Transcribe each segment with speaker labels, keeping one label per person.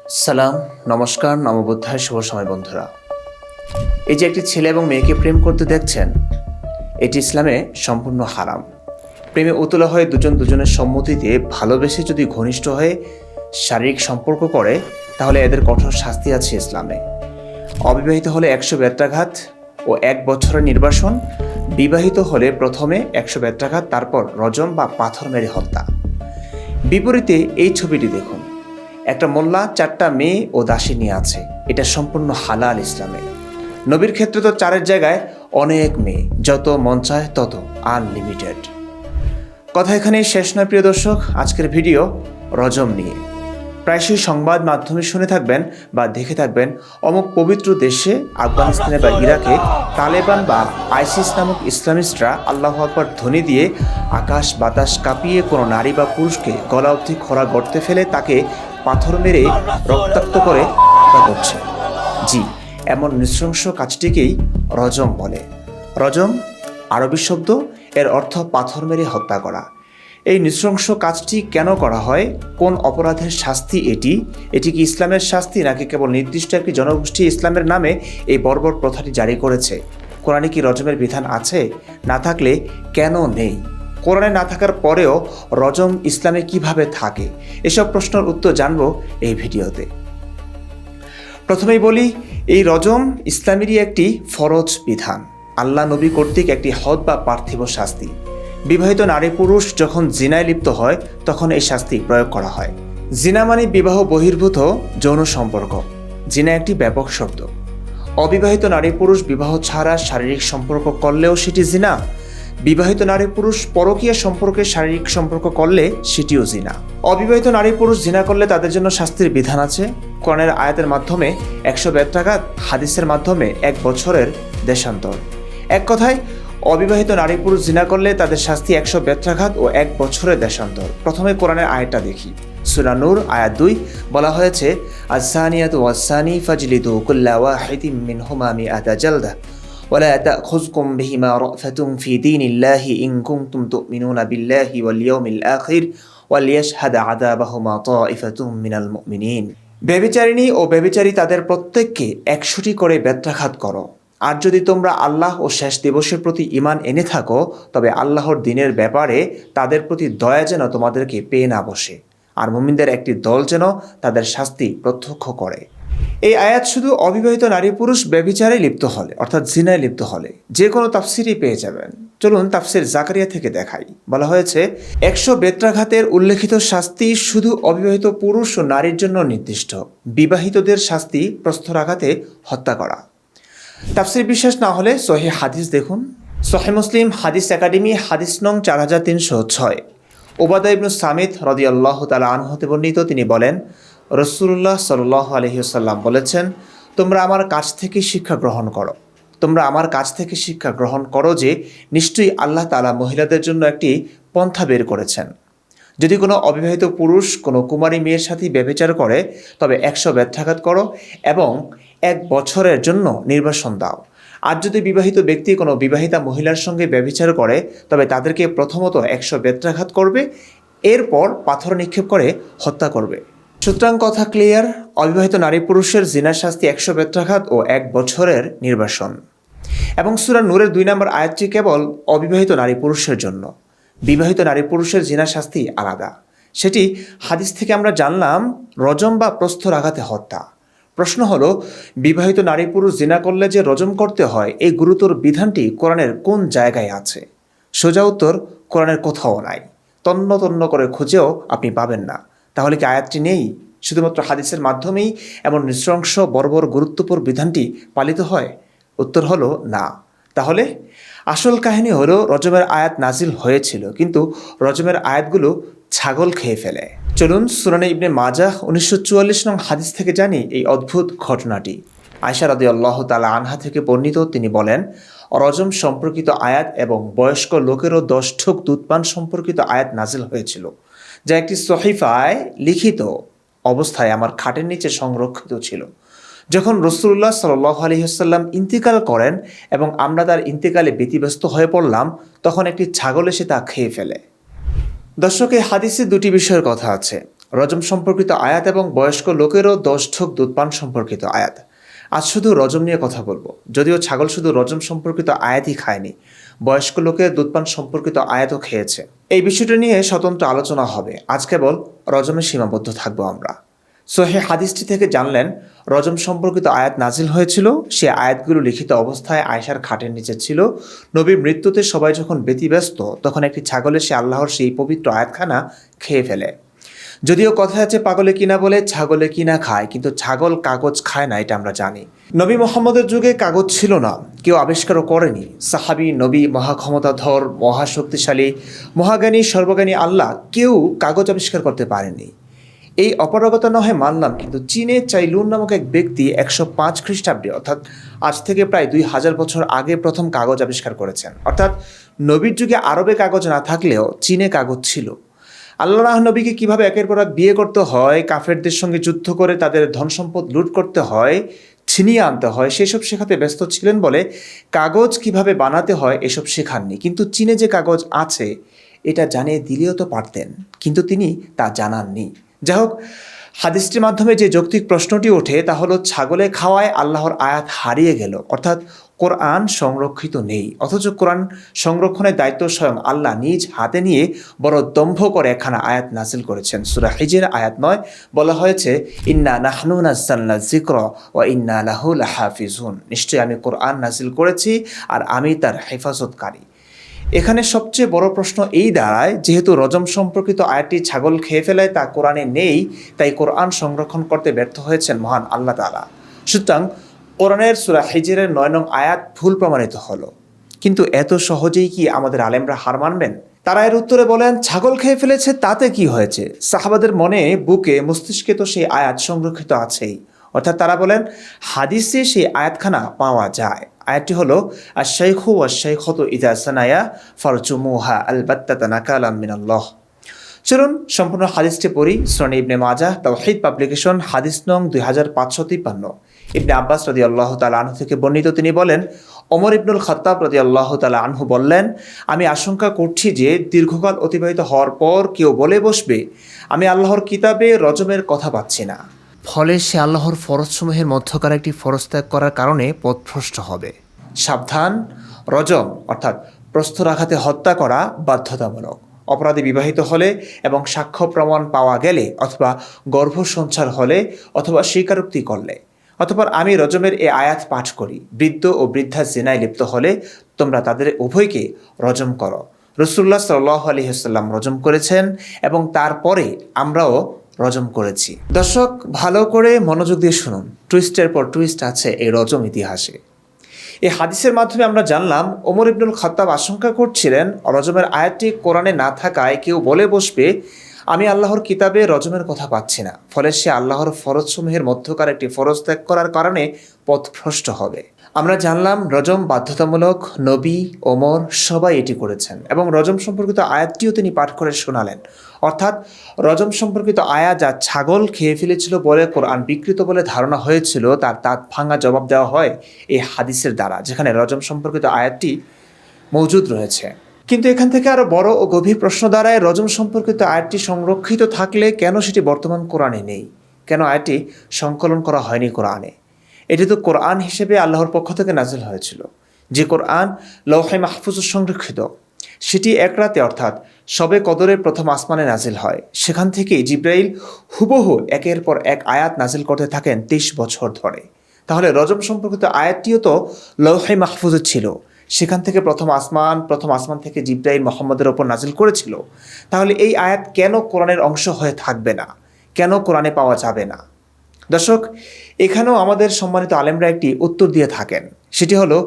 Speaker 1: সালাম, নমস্কার, নমবোধ্যায়, শুভ সময় বন্ধুরা। এই যে একটি ছেলে এবং মেয়েকে প্রেম করতে দেখছেন, এটি ইসলামে সম্পূর্ণ হারাম। প্রেমে উতলা হয়ে দুজন দুজনের সম্মতিতে ভালোবেসে যদি ঘনিষ্ঠ হয়ে শারীরিক সম্পর্ক করে, তাহলে এদের কঠোর শাস্তি আছে ইসলামে। অবিবাহিত হলে 100 বেত্রাঘাত ও 1 বছরের নির্বাসন, বিবাহিত হলে প্রথমে 100 বেত্রাঘাত, তারপর রজম বা পাথর মেরে হত্যা। বিপরীতে এই ছবিটি দেখুন, একটা মোল্লা 4টা মেয়ে ও দাসী নিয়ে আছে। এটা সম্পূর্ণ হালাল ইসলামে। নবীর ক্ষেত্রে তো 4-এর জায়গায় অনেক মেয়ে, যত মন চায় তত, আনলিমিটেড। কথা এখানেই শেষ নয় প্রিয় দর্শক। আজকের ভিডিও রজম নিয়ে। প্রায়শই সংবাদ মাধ্যমে শুনে থাকবেন বা দেখে থাকবেন, অমুক পবিত্র দেশে আফগানিস্তানে বা ইরাকে তালেবান বা আইসিস নামক ইসলামিস্টরা আল্লাহু আকবার ধ্বনি দিয়ে আকাশ বাতাস কাঁপিয়ে কোনো নারী বা পুরুষকে গলা অবধি খোঁড়া গর্তে ফেলে তাকে পাথর মেরে রক্তাক্ত করে হত্যা করছে। জি, এমন নৃশংস কাজটিকেই রজম বলে। রজম আরবি শব্দ, এর অর্থ পাথর মেরে হত্যা করা। এই নৃশংস কাজটি কেন করা হয়? কোন অপরাধের শাস্তি এটি? এটি কি ইসলামের শাস্তি, নাকি কেবল নির্দিষ্ট একটি জনগোষ্ঠী ইসলামের নামে এই বর্বর প্রথাটি জারি করেছে? কোরআনে কি রজমের বিধান আছে? না থাকলে কেন নেই? কোরআনে না থাকার পরেও রজম ইসলামে কিভাবে থাকে? এসব প্রশ্নের উত্তর জানব এই ভিডিওতে। প্রথমেই বলি, এই রজম ইসলামেরই একটি ফরজ বিধান, আল্লাহ নবী কর্তৃক একটি হদ বা পার্থিব শাস্তি। বিবাহিত নারী পুরুষ যখন জিনায় লিপ্ত হয়, তখন এই শাস্তি প্রয়োগ করা হয়। জিনা মানে বিবাহ বহির্ভূত যৌন সম্পর্ক। জিনা একটি ব্যাপক শব্দ। অবিবাহিত নারী পুরুষ বিবাহ ছাড়া শারীরিক সম্পর্ক করলেও সেটি জিনা। বিবাহিত নারী পুরুষ পরকীয়া সম্পর্কে শারীরিক সম্পর্ক করলে সেটিও জিনা। অবিবাহিত নারী পুরুষ জিনা করলে তাদের জন্য শাস্তির বিধান আছে। কোরআনের আয়াতের মাধ্যমে 100 বেত্রাঘাত, হাদিসের মাধ্যমে 1 বছরের দেশান্তর। এক কথায়, অবিবাহিত নারী পুরুষ জিনা করলে তাদের শাস্তি 100 বেত্রাঘাত ও 1 বছরের দেশান্তর। প্রথমে কোরআনের আয়াতটা দেখি। সূরা নূর আয়াত 2 বলা হয়েছে, আয-যানিয়াতু ওয়াজ-যানি ফাজলিদু কুল্লা ওয়াহিদিম মিনহুমা মিআতা জালদা ওয়ালা তা'খুযকুম বিহিমা রা'ফাতুন ফি দীনিল্লাহি ইন কুনতুম তু'মিনুনা বিল্লাহি ওয়াল ইয়াউমিল আখির ওয়ালিয়াশহাদ আযাবাহুমা তা'iফাতুম মিনাল মুমিনিন। ব্যভিচারিণী ও ব্যভিচারী তাদের প্রত্যেককে 100টি করে বেত্রাঘাত করো। আর যদি তোমরা আল্লাহ ও শেষ দিবসের প্রতি ঈমান এনে থাকো, তবে আল্লাহর দিনের ব্যাপারে তাদের প্রতি দয়া যেন তোমাদেরকে পেয়ে না বসে, আর মুমিনদের একটি দল যেন তাদের শাস্তি প্রত্যক্ষ করে। এই আয়াত শুধু অবিবাহিত নারী পুরুষ ব্যভিচারে লিপ্ত হলে, অর্থাৎ জিনায় লিপ্ত হলে, যে কোনো তাফসিরই পেয়ে যাবেন। চলুন তাফসির জাকারিয়া থেকে দেখাই। বলা হয়েছে, 100 বেত্রাঘাতের উল্লেখিত শাস্তি শুধু অবিবাহিত পুরুষ ও নারীর জন্য নির্দিষ্ট। বিবাহিতদের শাস্তি প্রস্তরাঘাতে হত্যা করা। তাফসির বিশ্বাস না হলে সহিহ হাদিস দেখুন। সহিহ মুসলিম হাদিস একাডেমি হাদিস নং 4306। উবাদা ইবনু সামিত রাদিয়াল্লাহু তাআলা আনহু হতে বর্ণিত, তিনি বলেন, রাসূলুল্লাহ সাল্লাল্লাহু আলাইহি ওয়াসাল্লাম বলেছেন, তোমরা আমার কাছ থেকে শিক্ষা গ্রহণ করো। তোমরা আমার কাছ থেকে শিক্ষা গ্রহণ করো যে নিশ্চয়ই আল্লাহ তাআলা মহিলাদের জন্য একটি পন্থা বের করেছেন। যদি কোনো অবিবাহিত পুরুষ কোনো কুমারী মেয়ের সাথে ব্যভিচার করে, তবে 100 বেত্রাঘাত করো এবং 1 বছরের জন্য নির্বাসন দাও। আর যদি বিবাহিত ব্যক্তি কোনো বিবাহিতা মহিলার সঙ্গে ব্যভিচার করে, তবে তাদেরকে প্রথমত 100 বেত্রাঘাত করবে, এরপর পাথর নিক্ষেপ করে হত্যা করবে। সুতরাং কথা ক্লিয়ার, অবিবাহিত নারী পুরুষের জিনার শাস্তি 100 বেত্রাঘাত ও 1 বছরের নির্বাসন। এবং সূরা নূরের 2 নম্বর আয়াতটি কেবল অবিবাহিত নারী পুরুষের জন্য। বিবাহিত নারী পুরুষের জিনা শাস্তি আলাদা। সেটি হাদিস থেকে আমরা জানলাম, রজম বা প্রস্তরাঘাতে হত্যা। প্রশ্ন হলো, বিবাহিত নারী পুরুষ জিনা করলে যে রজম করতে হয়, এই গুরুতর বিধানটি কোরআনের কোন জায়গায় আছে? সোজা উত্তর, কোরআনের কোথাও নাই। তন্ন তন্ন করে খুঁজেও আপনি পাবেন না। তাহলে কি আয়াতটি নেই? শুধুমাত্র হাদিসের মাধ্যমেই এমন নৃশংস বর্বর গুরুত্বপূর্ণ বিধানটি পালিত হয়? উত্তর হলো না। তাহলে আসল কাহিনী হলো, রজমের আয়াত নাজিল হয়েছিল, কিন্তু রজমের আয়াতগুলো ছাগল খেয়ে ফেলে। চলুন সুনানে ইবনে মাজাহ 1944 নং হাদিস থেকে জানি এই অদ্ভুত ঘটনাটি। আয়েশা রাদিয়াল্লাহু তাআলা আনহা থেকে বর্ণিত, তিনি বলেন, রজম সম্পর্কিত আয়াত এবং বয়স্ক লোকেরও 10 ঠোক দুধপান সম্পর্কিত আয়াত নাজিল হয়েছিল, যা একটি সহিফায় লিখিত অবস্থায় আমার খাটের নিচে সংরক্ষিত ছিল। যখন রাসূলুল্লাহ সাল্লাল্লাহু আলাইহি ওয়াসাল্লাম ইন্তিকাল করেন এবং আমরা তার ইন্তিকালে ব্যতিব্যস্ত হয়ে পড়লাম, তখন একটি ছাগল এসে তা খেয়ে ফেলে। দর্শক, এই হাদিসে 2টি বিষয়ের কথা আছে। রজম সম্পর্কিত আয়াত এবং বয়স্ক লোকেরও 10 ঢোক দুধ পান সম্পর্কিত আয়াত। আজ শুধু রজম নিয়ে কথা বলবো, যদিও ছাগল শুধু রজম সম্পর্কিত আয়াতই খায়নি, বয়স্ক লোকের দুধ পান সম্পর্কিত আয়াতও খেয়েছে। এই বিষয়টা নিয়ে স্বতন্ত্র আলোচনা হবে। আজ কেবল রজমে সীমাবদ্ধ থাকবো আমরা। সহিহ হাদিসটি থেকে জানলেন রজম সম্পর্কিত আয়াত নাজিল হয়েছিল। সে আয়াতগুলো লিখিত অবস্থায় আয়েশার খাটের নিচে ছিল। নবীর মৃত্যুতে সবাই যখন ব্যতিব্যস্ত, তখন একটি ছাগল এসে আল্লাহর সেই পবিত্র আয়াতখানা খেয়ে ফেলে। যদিও কথা আছে পাগলে কিনা বলে ছাগলে কিনা খায়, কিন্তু ছাগল কাগজ খায় না, এটা আমরা জানি। নবী মুহাম্মদের যুগে কাগজ ছিল না, কেউ আবিষ্কারও করেনি। সাহাবী, নবী, মহাক্ষমতাধর, মহাশক্তিশালী, মহাজ্ঞানী, সর্বজ্ঞানী আল্লাহ কেউ কাগজ আবিষ্কার করতে পারেনি। এই অপারগতা নহে মানলাম, কিন্তু চীনে চাইলুন নামক এক ব্যক্তি 105 খ্রিস্টাব্দে, অর্থাৎ আজ থেকে প্রায় 2000 বছর আগে প্রথম কাগজ আবিষ্কার করেছেন। অর্থাৎ নবীর যুগে আরবে কাগজ না থাকলেও চীনে কাগজ ছিল। আল্লাহ নবীকে কিভাবে একের পর এক বিয়ে করতে হয়, কাফেরদের সঙ্গে যুদ্ধ করে তাদের ধন সম্পদ লুট করতে হয়, ছিনিয়ে আনতে হয়, সেসব শেখাতে ব্যস্ত ছিলেন বলে কাগজ কিভাবে বানাতে হয় এসব শেখাননি। কিন্তু চীনে যে কাগজ আছে এটা জানিয়ে দিলেও তো পারতেন, কিন্তু তিনি তা জানাননি। যাই হোক, হাদিসটির মাধ্যমে যে যৌক্তিক প্রশ্নটি ওঠে তা হলো, ছাগলে খাওয়ায় আল্লাহর আয়াত হারিয়ে গেল, অর্থাৎ কোরআন সংরক্ষিত নেই, অথচ কোরআন সংরক্ষণের দায়িত্ব স্বয়ং আল্লাহ নিজ হাতে নিয়ে বড় দম্ভ করে একখানা আয়াত নাজিল করেছেন। সূরা হিজর আয়াত 9 বলা হয়েছে, ইন্না নাহনু নাযালনা যিকরা ওয়া ইন্না লাহু লাহাফিজুন, নিশ্চয়ই আমি কোরআন নাজিল করেছি আর আমি তার হেফাজতকারী। এখানে সবচেয়ে বড় প্রশ্ন এই দাঁড়ায়, যেহেতু রজম সম্পর্কিত আয়াতটি ছাগল খেয়ে ফেলায় তা কোরআনে নেই, তাই কোরআন সংরক্ষণ করতে ব্যর্থ হয়েছেন মহান আল্লাহ তাআলা। সুতরাং কোরআনের সূরা হিজরের 9 নং আয়াত ভুল প্রমাণিত হলো। কিন্তু এত সহজেই কি আমাদের আলেমরা হার মানবেন? তারা এর উত্তরে বলেন, ছাগল খেয়ে ফেলেছে তাতে কি হয়েছে? সাহাবাদের মনে, বুকে, মস্তিষ্কে তো সেই আয়াত সংরক্ষিত আছেই। অর্থাৎ তারা বলেন হাদিসে সেই আয়াতখানা পাওয়া যায়। আয়াতটি হলো, আশ-শাইখু ওয়াশ-শাইখাতু ইযা সানায়া ফারজুমুহা আলবাত্তাতা নাকালাম মিনাল্লাহ। চলুন সম্পূর্ণ হাদিসটি পড়ি। সুনান ইবনে মাজাহ, তাওহীদ পাবলিকেশন, হাদিস নং 2553। ইবনে আব্বাস রাদিয়াল্লাহু তাআলা আনহু থেকে বর্ণিত, তিনি বলেন, ওমর ইবনুল খাত্তাব রাদিয়াল্লাহু তাআলা আনহু বললেন, আমি আশঙ্কা করছি যে দীর্ঘকাল অতিবাহিত হওয়ার পর কেউ বলে বসবে, আমি আল্লাহর কিতাবে রজমের কথা পাচ্ছি না। ফলে সে আল্লাহর ফরজসমূহের মধ্যকার একটি ফরজ ত্যাগ করার কারণে পথভ্রষ্ট হবে। সাবধান, রজম অর্থাৎ প্রস্তরাঘাতে হত্যা করা বাধ্যতামূলক। অপরাধী বিবাহিত হলে এবং সাক্ষ্য প্রমাণ পাওয়া গেলে, অথবা গর্ভসঞ্চার হলে, অথবা স্বীকারোক্তি করলে, অথবা আমি রজমের এ আয়াত পাঠ করি, বৃদ্ধ ও বৃদ্ধা জিনায় লিপ্ত হলে তোমরা তাদের উভয়কে রজম করো। রাসূলুল্লাহ সাল্লাল্লাহু আলাইহি ওয়াসাল্লাম রজম করেছেন এবং তারপরে আমরাও রজম করেছি। দর্শক, ভালো করে মনোযোগ দিয়ে শুনুন, টুইস্টের পর টুইস্ট আছে এই রজম ইতিহাসে। এই হাদিসের মাধ্যমে আমরা জানলাম, ওমর ইবনুল খাত্তাব আশঙ্কা করছিলেন রজমের আয়াতটি কোরআনে না থাকায় কেউ বলে বসবে, আমি আল্লাহর কিতাবে রজমের কথা পাচ্ছি না। ফলে সে আল্লাহর ফরজসমূহের মধ্যকার একটি ফরজ ত্যাগ করার কারণে পথভ্রষ্ট হবে। আমরা জানলাম রজম বাধ্যতামূলক, নবী, ওমর সবাই এটি করেছেন এবং রজম সম্পর্কিত আয়াতটিও তিনি পাঠ করে শোনালেন। অর্থাৎ রজম সম্পর্কিত আয়াত যা ছাগল খেয়ে ফেলেছিল বলে কোরআন বিকৃত বলে ধারণা হয়েছিল, তার দাঁত ভাঙা জবাব দেওয়া হয় এই হাদিসের দ্বারা, যেখানে রজম সম্পর্কিত আয়াতটি মজুদ রয়েছে। কিন্তু এখান থেকে আরও বড় ও গভীর প্রশ্ন দাঁড়ায়, রজম সম্পর্কিত আয়াতটি সংরক্ষিত থাকলে কেন সেটি বর্তমান কোরআনে নেই? কেন আয়াতটি সংকলন করা হয়নি কোরআনে? এটি তো কোরআন হিসেবে আল্লাহর পক্ষ থেকে নাজিল হয়েছিল। যে কোরআন লৌহে মাহফুজে সংরক্ষিত, সেটি এক রাতে অর্থাৎ শবে কদরের প্রথম আসমানে নাজিল হয়। সেখান থেকেই জিব্রাইল হুবহু একের পর এক আয়াত নাজিল করতে থাকেন 23 বছর ধরে। তাহলে রজম সম্পর্কিত আয়াতটিও তো লৌহে মাহফুজে ছিল। সেখান থেকে প্রথম আসমান থেকে জিব্রাইল মুহাম্মদের ওপর নাজিল করেছিল। তাহলে এই আয়াত কেন কোরআনের অংশ হয়ে থাকবে না? কেন কোরআনে পাওয়া যাবে না? দর্শক, এখানেও আমাদের সম্মানিত আলেমরা একটি উত্তর দিয়ে থাকেন। সেটি হলো,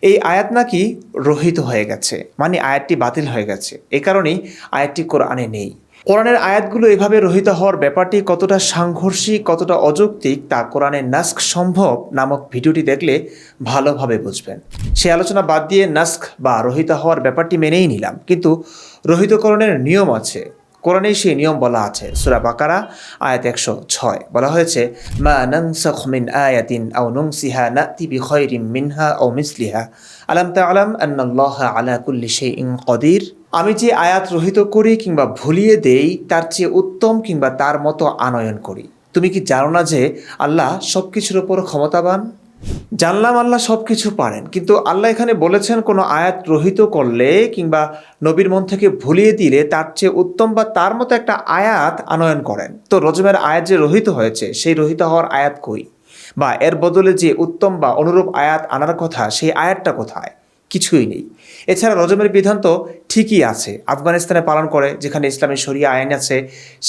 Speaker 1: এই আয়াত নাকি রহিত হয়ে গেছে, মানে আয়াতটি বাতিল হয়ে গেছে। এই কারণেই আয়াতটি কোরআনে নেই। কোরআনের আয়াতগুলো এভাবে রহিত হওয়ার ব্যাপারটি কতটা সাংঘর্ষিক, কতটা অযৌক্তিক, তা কোরআনের নাস্ক সম্ভব নামক ভিডিওটি দেখলে ভালোভাবে বুঝবেন। সেই আলোচনা বাদ দিয়ে নাস্ক বা রহিত হওয়ার ব্যাপারটি মেনেই নিলাম, কিন্তু রহিতকরণের নিয়ম আছে। কোরআনে সেই নিয়ম বলা আছে। সূরা বাকারা আয়াত 106 বলা হয়েছে, মা নানসাখ মিন আয়াতিন আও নুনসিহা নাতি বিখায়রিম মিনহা আও মিসলিহা আলাম তা'লাম আন্নাল্লাহা আলা কুল্লি শাইইন কাদির। আমি যে আয়াত রহিত করি কিংবা ভুলিয়ে দেই তার চেয়ে উত্তম কিংবা তার মতো আনয়ন করি। তুমি কি জানো না যে আল্লাহ সব কিছুর ওপর ক্ষমতাবান? জানলাম আল্লাহ সব কিছু পারেন, কিন্তু আল্লাহ এখানে বলেছেন কোনো আয়াত রহিত করলে কিংবা নবীর মন থেকে ভুলিয়ে দিলে তার চেয়ে উত্তম বা তার মতো একটা আয়াত আনয়ন করেন। তো রজমের আয়াত যে রহিত হয়েছে সেই রহিত হওয়ার আয়াত কই? বা এর বদলে যে উত্তম বা অনুরূপ আয়াত আনার কথা সেই আয়াতটা কোথায়? কিছুই নেই। এছাড়া রজমের বিধান তো ঠিকই আছে, আফগানিস্তানে পালন করে, যেখানে ইসলামী শরিয়া আইন আছে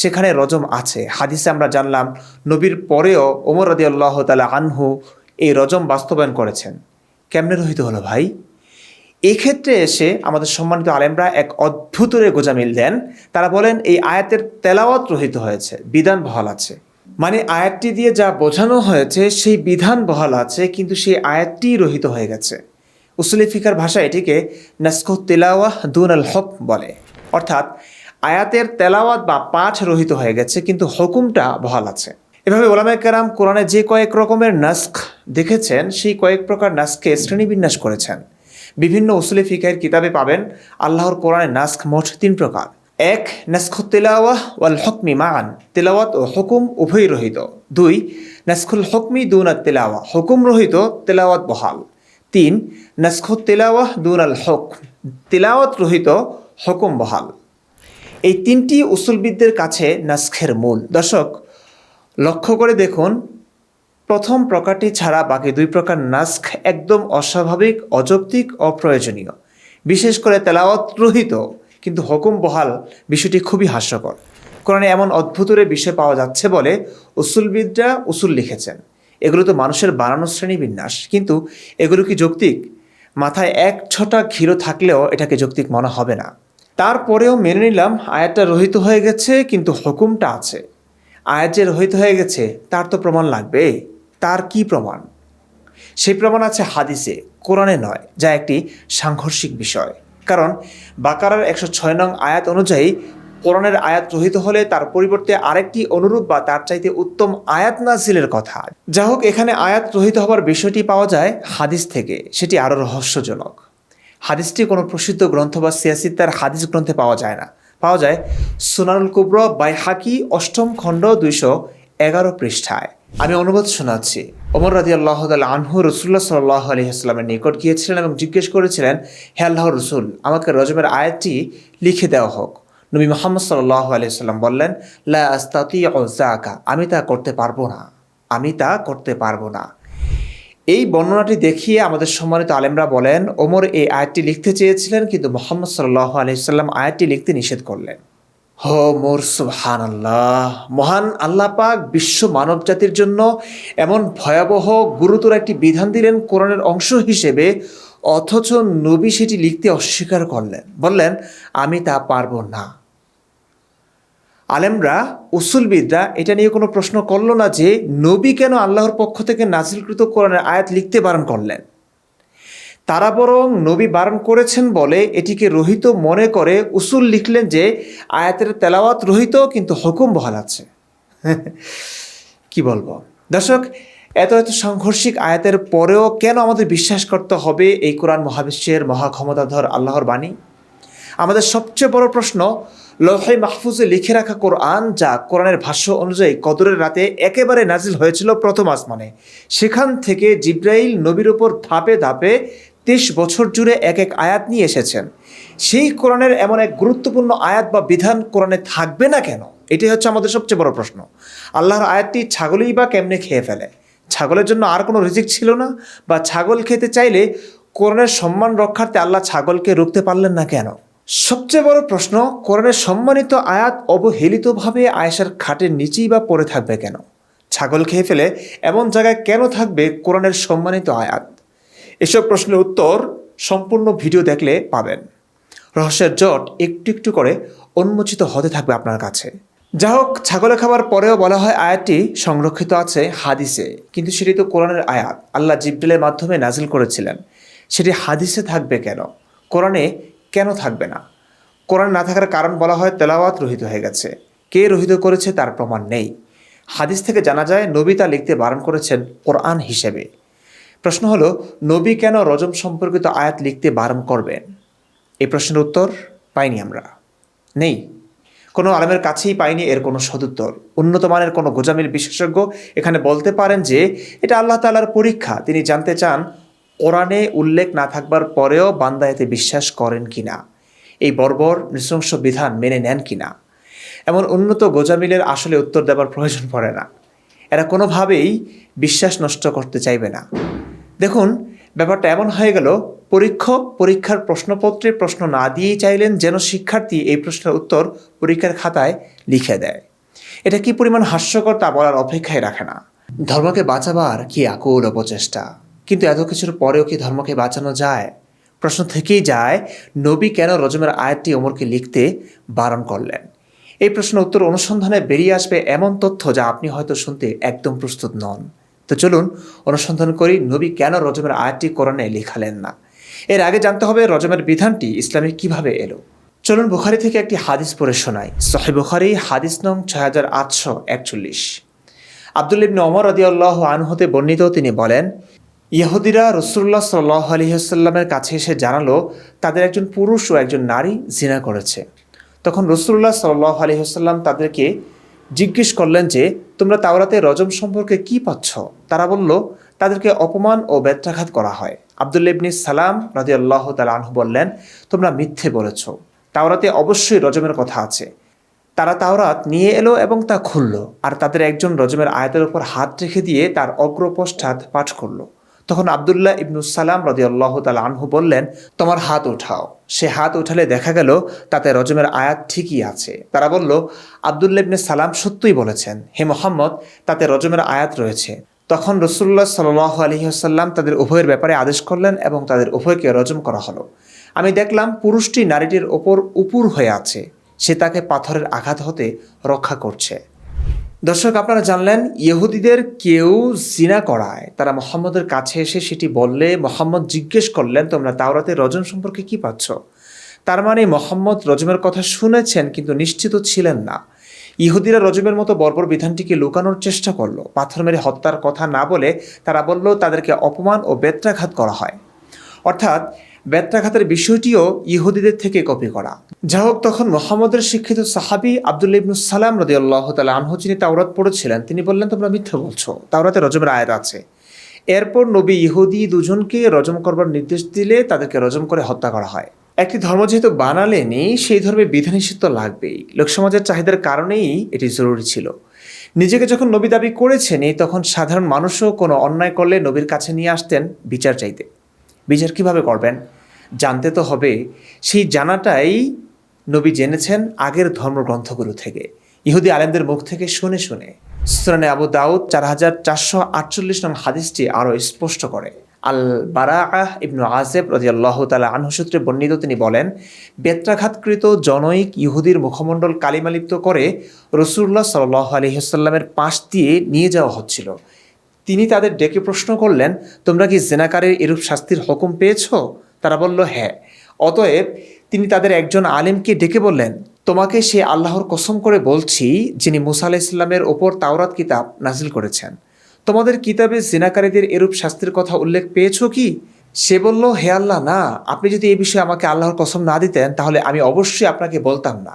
Speaker 1: সেখানে রজম আছে। হাদিসে আমরা জানলাম নবীর পরেও ওমর রাদিয়াল্লাহু তাআলা আনহু এই রজম বাস্তবায়ন করেছেন। কেমনে রহিত হলো ভাই? এই ক্ষেত্রে এসে আমাদের সম্মানিত আলেমরা এক অদ্ভুতরে গোজামিল দেন। তারা বলেন এই আয়াতের তেলাওয়াত রহিত হয়েছে, বিধান বহাল আছে। মানে আয়াতটি দিয়ে যা বোঝানো হয়েছে সেই বিধান বহাল আছে, কিন্তু সেই আয়াতটি রহিত হয়ে গেছে। উসুলি ফিকার ভাষা এটিকে নাসখু তিলাওয়াহ দুন আল হক বলে, অর্থাৎ আয়াতের তেলাওয়াত বা পাঠ রহিত হয়ে গেছে কিন্তু হুকুমটা বহাল আছে। এভাবে ওলামায়ে কেরাম কোরআনে যে কয়েক রকমের নাস্খ দেখেছেন সেই কয়েক প্রকার নাস্খকে শ্রেণীবিন্যাস করেছেন। বিভিন্ন উসুলি ফিকাহের কিতাবে পাবেন আল্লাহর কোরআনে নাস্খ মোট 3 প্রকার। 1. নাসখু তিলাওয়াহ ওয়াল হুকমি মান, তিলাওয়াত ও হুকুম উভয় রহিত। 2. নাসখুল হুকমি দুন তিলাওয়া, হুকুম রহিত, তিলাওয়াত বহাল। 3. নাসখু তিলাওয়াহ দুন আল হুকম, তিলাওয়াত রহিত, হুকুম বহাল। এই 3টি উসুলবিদদের কাছে নাস্খের মূল। দর্শক লক্ষ্য করে দেখুন, প্রথম প্রকারটি ছাড়া বাকি 2 প্রকার নাস্খ একদম অস্বাভাবিক, অযৌক্তিক, অপ্রয়োজনীয়। বিশেষ করে তেলাওয়াত রহিত কিন্তু হুকুম বহাল বিষয়টি খুবই হাস্যকর। কোরআনে এমন অদ্ভুতরে বিষয় পাওয়া যাচ্ছে বলে উসুলবিদরা উসুল লিখেছেন। এগুলো তো মানুষের বানানো শ্রেণীবিন্যাস, কিন্তু এগুলো কি যৌক্তিক? মাথায় এক ছটা ঘিরো থাকলেও এটাকে যৌক্তিক মনে হবে না। তারপরেও মেনে নিলাম আয়াতটা রহিত হয়ে গেছে কিন্তু হুকুমটা আছে। আয়াত যে রহিত হয়ে গেছে তার তো প্রমাণ লাগবে। তার কি প্রমাণ? সেই প্রমাণ আছে হাদিসে, কোরআনে নয়, যা একটি সাংঘর্ষিক বিষয়। কারণ বাকারার 106 নং আয়াত অনুযায়ী কোরআনের আয়াত রহিত হলে তার পরিবর্তে আরেকটি অনুরূপ বা তার চাইতে উত্তম আয়াত নাযিলের কথা। যা হোক, এখানে আয়াত রহিত হবার বিষয়টি পাওয়া যায় হাদিস থেকে, সেটি আরও রহস্যজনক। হাদিসটি কোনো প্রসিদ্ধ গ্রন্থ বা সিয়াসিত্তার হাদিস গ্রন্থে পাওয়া যায় না। পাওয়া যায় সুনানুল কুবরা বাইহাকি 8ম খণ্ড 211 পৃষ্ঠায়। আমি অনুবাদ শোনাচ্ছি। ওমর রাদিয়াল্লাহু তাআলা আনহু রাসূলুল্লাহ সাল্লাল্লাহু আলাইহি ওয়াসাল্লামের নিকট গিয়েছিলেন এবং জিজ্ঞেস করেছিলেন, হে আল্লাহর রাসূল, আমাকে রজমের আয়াতটি লিখে দেওয়া হোক। নবী মুহাম্মদ সাল্লাল্লাহু আলাইহি ওয়াসাল্লাম বললেন, লা আস্তাতিউ যাকা, আমি তা করতে পারবো না, আমি তা করতে পারবো না। এই বর্ণনাটি দেখিয়ে আমাদের সম্মানিত আলেমরা বলেন ওমর এই আয়াতটি লিখতে চেয়েছিলেন, কিন্তু মুহাম্মদ সাল্লাল্লাহু আলাইহি ওয়াসাল্লাম আয়াতটি লিখতে নিষেধ করলেন। হো মোর সুবহানাল্লাহ! মহান আল্লাহ পাক বিশ্ব মানব জাতির জন্য এমন ভয়াবহ গুরুতর একটি বিধান দিলেন কোরআনের অংশ হিসেবে, অথচ নবী সেটি লিখতে অস্বীকার করলেন, বললেন আমি তা পারবো না। আলেমরা, উসুলবিদরা এটা নিয়ে কোনো প্রশ্ন করল না যে নবী কেন আল্লাহর পক্ষ থেকে নাজিলকৃত কোরআনের আয়াত লিখতে বারণ করলেন। তারা বরং নবী বারণ করেছেন বলে এটিকে রহিত মনে করে উসুল লিখলেন যে আয়াতের তেলাওয়াত রহিত কিন্তু হুকুম বহাল আছে। কি বলবো দর্শক, এত এত সাংঘর্ষিক আয়াতের পরেও কেন আমাদের বিশ্বাস করতে হবে এই কোরআন মহাবিশ্বের মহাক্ষমতাধর আল্লাহর বাণী? আমাদের সবচেয়ে বড় প্রশ্ন, লৌহে মাহফুজে লিখে রাখা কোরআন, যা কোরআনের ভাষ্য অনুযায়ী কদরের রাতে একেবারে নাজিল হয়েছিল প্রথম আসমানে, সেখান থেকে জিব্রাইল নবীর ওপর ধাপে ধাপে 23 বছর জুড়ে এক এক আয়াত নিয়ে এসেছেন। সেই কোরআনের এমন এক গুরুত্বপূর্ণ আয়াত বা বিধান কোরআনে থাকবে না কেন? এটাই হচ্ছে আমাদের সবচেয়ে বড় প্রশ্ন। আল্লাহর আয়াতটি ছাগলই বা কেমনে খেয়ে ফেলে? ছাগলের জন্য আর কোনো রিজিক ছিল না? বা ছাগল খেতে চাইলে কোরআনের সম্মান রক্ষার্থে আল্লাহ ছাগলকে রুখতে পারলেন না কেন? সবচেয়ে বড় প্রশ্ন, কোরআনের সম্মানিত আয়াত অবহেলিতভাবে আয়েশার খাটের নিচেই বা পড়ে থাকবে কেন? ছাগল খেয়ে ফেলে এমন জায়গায় কেন থাকবে কোরআনের সম্মানিত আয়াত? এসব প্রশ্নের উত্তর সম্পূর্ণ ভিডিও দেখলে পাবেন। রহস্যের জট একটু একটু করে উন্মোচিত হতে থাকবে আপনার কাছে। যা হোক, ছাগলে খাবার পরেও বলা হয় আয়াতটি সংরক্ষিত আছে হাদিসে, কিন্তু সেটি তো কোরআনের আয়াত, আল্লাহ জিবরিলের মাধ্যমে নাজিল করেছিলেন। সেটি হাদিসে থাকবে কেন? কোরআনে কেন থাকবে না? কোরআন না থাকার কারণ বলা হয় তেলাওয়াত রহিত হয়ে গেছে। কে রহিত করেছে তার প্রমাণ নেই। হাদিস থেকে জানা যায় নবী তা লিখতে বারণ করেছেন কোরআন হিসেবে। প্রশ্ন হলো, নবী কেন রজম সম্পর্কিত আয়াত লিখতে বারণ করবেন? এই প্রশ্নের উত্তর পাইনি আমরা, নেই। কোনো আলেমের কাছেই পাইনি এর কোনো সদুত্তর। উন্নত মানের কোনো গোজামিল বিশেষজ্ঞ এখানে বলতে পারেন যে এটা আল্লাহ তাআলার পরীক্ষা। তিনি জানতে চান কোরআনে উল্লেখ না থাকবার পরেও বান্দা এতে বিশ্বাস করেন কিনা, এই বর্বর নৃশংস বিধান মেনে নেন কিনা। এমন উন্নত গোজামিলের আসলে উত্তর দেওয়ার প্রয়োজন পড়ে না। এরা কোনোভাবেই বিশ্বাস নষ্ট করতে চাইবে না। দেখুন, ব্যাপারটা এমন হয়ে গেল, পরীক্ষক পরীক্ষার প্রশ্নপত্রে প্রশ্ন না দিয়েই চাইলেন যেন শিক্ষার্থী এই প্রশ্নের উত্তর পরীক্ষার খাতায় লিখে দেয়। এটা কি পরিমাণ হাস্যকর তা বলার অপেক্ষায় রাখে না। ধর্মকে বাঁচাবার কি আকুল অপচেষ্টা! কিন্তু এত কিছুর পরেও কি ধর্মকে বাঁচানো যায়? প্রশ্ন থেকেই যায়, নবী কেন রজমের আয়াতটি ওমরকে লিখতে বারণ করলেন? এই প্রশ্নের উত্তর অনুসন্ধানে বেরিয়ে আসবে এমন তথ্য যা আপনি হয়তো শুনতে একদম প্রস্তুত নন। তো চলুন অনুসন্ধান করি নবী কেন রজমের আয়াতটি কোরআনে লিখালেন না। এর আগে জানতে হবে রজমের বিধানটি ইসলামে কিভাবে এলো। চলুন বুখারী থেকে একটি হাদিস পড়ে শোনাই। সহিহ বুখারী হাদিস নং 6841। আব্দুল্লাহ ইবনে ওমর রাদিয়াল্লাহু আনহু হতে বর্ণিত, তিনি বলেন, ইহুদিরা রাসূলুল্লাহ সাল্লাল্লাহু আলাইহি ওয়াসাল্লামের কাছে এসে জানালো তাদের একজন পুরুষ ও একজন নারী জিনা করেছে। তখন রাসূলুল্লাহ সাল্লাল্লাহু আলাইহি ওয়াসাল্লাম তাদেরকে জিজ্ঞেস করলেন যে তোমরা তাওরাতে রজম সম্পর্কে কি পাচ্ছ? তারা বলল তাদেরকে অপমান ও ব্যত্রাঘাত করা হয়। আব্দুল্লাহ ইবনে সালাম রাদিয়াল্লাহু তাআলা আনহু বললেন, তোমরা মিথ্যে বলেছ, তাওরাতে অবশ্যই রজমের কথা আছে। তারা তাওরাত নিয়ে এলো এবং তা খুলল, আর তাদের একজন রজমের আয়াতের উপর হাত রেখে দিয়ে তার অগ্রপশ্চাৎ পাঠ করল। তখন আব্দুল্লাহ ইবনু সালাম রাদিয়াল্লাহু তাআলা আনহু বললেন, তোমার হাত উঠাও। সে হাত উঠালে দেখা গেল তাতে রজমের আয়াত ঠিকই আছে। তারা বলল, আব্দুল্লাহ ইবনে সালাম সত্যই বলেছেন, হে মুহাম্মদ, তাতে রজমের আয়াত রয়েছে। তখন রাসূলুল্লাহ সাল্লাল্লাহু আলাইহি ওয়াসাল্লাম তাদের উভয়ের ব্যাপারে আদেশ করলেন এবং তাদের উভয়কে রজম করা হলো। আমি দেখলাম পুরুষটি নারীটির ওপর উপুর হয়ে আছে, সে তাকে পাথরের আঘাত হতে রক্ষা করছে। দর্শক, আপনারা জানলেন ইহুদিদের কেউ জিনা করায়, তারা মুহাম্মদের কাছে এসে সেটি বললে মুহাম্মদ জিজ্ঞেস করলেন, তোমরা তাওরাতে রজম সম্পর্কে কি পাচ্ছ? তার মানে মুহাম্মদ রজমের কথা শুনেছেন কিন্তু নিশ্চিত ছিলেন না। ইহুদিরা রজমের মতো বর্বর বিধানটিকে লুকানোর চেষ্টা করলো। পাথর মেরে হত্যার কথা না বলে তারা বলল তাদেরকে অপমান ও বেত্রাঘাত করা হয়, অর্থাৎ বেত্রাঘাতের বিষয়টিও ইহুদিদের থেকে কপি করা। যা হোক, তখন মুহাম্মদের শিক্ষিত সাহাবী আব্দুল্লাহ ইবনু সালাম রাদিয়াল্লাহু তাআলা আনহু, যিনি তাওরাত পড়েছিলেন, তিনি বললেন, তোমরা মিথ্যা বলছো, তাওরাতে রজমের আয়াত আছে। এরপর নবী ইহুদি দুজনকে রজম করবার নির্দেশ দিলে তাদেরকে রজম করে হত্যা করা হয়। একটি ধর্ম যেহেতু বানালেনি, সেই ধর্মে বিধানিষেধ তো লাগবেই। লোকসমাজের চাহিদার কারণেই এটি জরুরি ছিল। নিজেকে যখন নবী দাবি করেছেন, তখন সাধারণ মানুষও কোনো অন্যায় করলে নবীর কাছে নিয়ে আসতেন বিচার চাইতে। বিচার কিভাবে করবেন জানতে তো হবে। সেই জানাটাই নবী জেনেছেন আগের ধর্মগ্রন্থগুলো থেকে, ইহুদি আলেমদের মুখ থেকে শুনে শুনে। সুনানে আবু দাউদ 4448 নং হাদিসটি আরও স্পষ্ট করে। আল বারাআহ ইবনু আযিব রাদিয়াল্লাহু তাআলা আনহু সূত্রে বর্ণিত, তিনি বলেন, বেত্রাঘাতকৃত জনৈক ইহুদির মুখমণ্ডল কালিমালিপ্ত করে রাসূলুল্লাহ সাল্লাল্লাহু আলাইহি ওয়াসাল্লামের পাশ দিয়ে নিয়ে যাওয়া হচ্ছিল। তিনি তাদের ডেকে প্রশ্ন করলেন, তোমরা কি জিনাকারীর এরূপ শাস্তির হুকুম পেয়েছ? তারা বলল, হ্যাঁ। অতএব তিনি তাদের একজন আলেমকে ডেকে বললেন, তোমাকে সে আল্লাহর কসম করে বলছি যিনি মূসা আলাইহিস সালামের ওপর তাওরাত কিতাব নাজিল করেছেন, তোমাদের কিতাবে জিনাকারীদের এরূপ শাস্তির কথা উল্লেখ পেয়েছ কি? সে বলল, হে আল্লাহ, না। আপনি যদি এই বিষয়ে আমাকে আল্লাহর কসম না দিতেন তাহলে আমি অবশ্যই আপনাকে বলতাম না।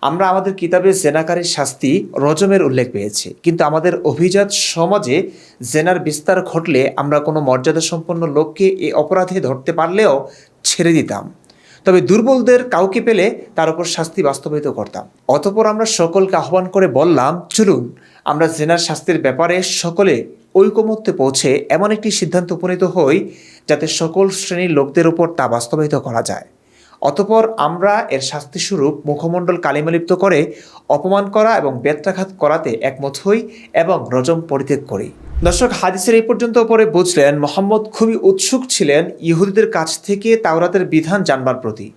Speaker 1: আমরা আমাদের কিতাবে জেনাকারীর শাস্তি রজমের উল্লেখ পেয়েছি, কিন্তু আমাদের অভিজাত সমাজে জেনার বিস্তার ঘটলে আমরা কোনো মর্যাদা সম্পন্ন লোককে এই অপরাধে ধরতে পারলেও ছেড়ে দিতাম, তবে দুর্বলদের কাউকে পেলে তার উপর শাস্তি বাস্তবায়িত করতাম। অতঃপর আমরা সকলকে আহ্বান করে বললাম, চলুন আমরা জেনার শাস্তির ব্যাপারে সকলে ঐকমত্যে পৌঁছে এমন একটি সিদ্ধান্ত উপনীত হই যাতে সকল শ্রেণীর লোকদের উপর তা বাস্তবায়িত করা যায়। অতঃপর আমরা এর শাস্তিস্বরূপ মুখমণ্ডল কালিমালিপ্ত করে অপমান করা এবং বেত্রাঘাত করাতে একমত হই এবং রজম পরিত্যাগ করি। দর্শক, হাদিসের এই পর্যন্ত পরে বুঝলেন মুহাম্মদ খুবই উৎসুক ছিলেন ইহুদিদের কাছ থেকে তাওরাতের বিধান জানবার প্রতি।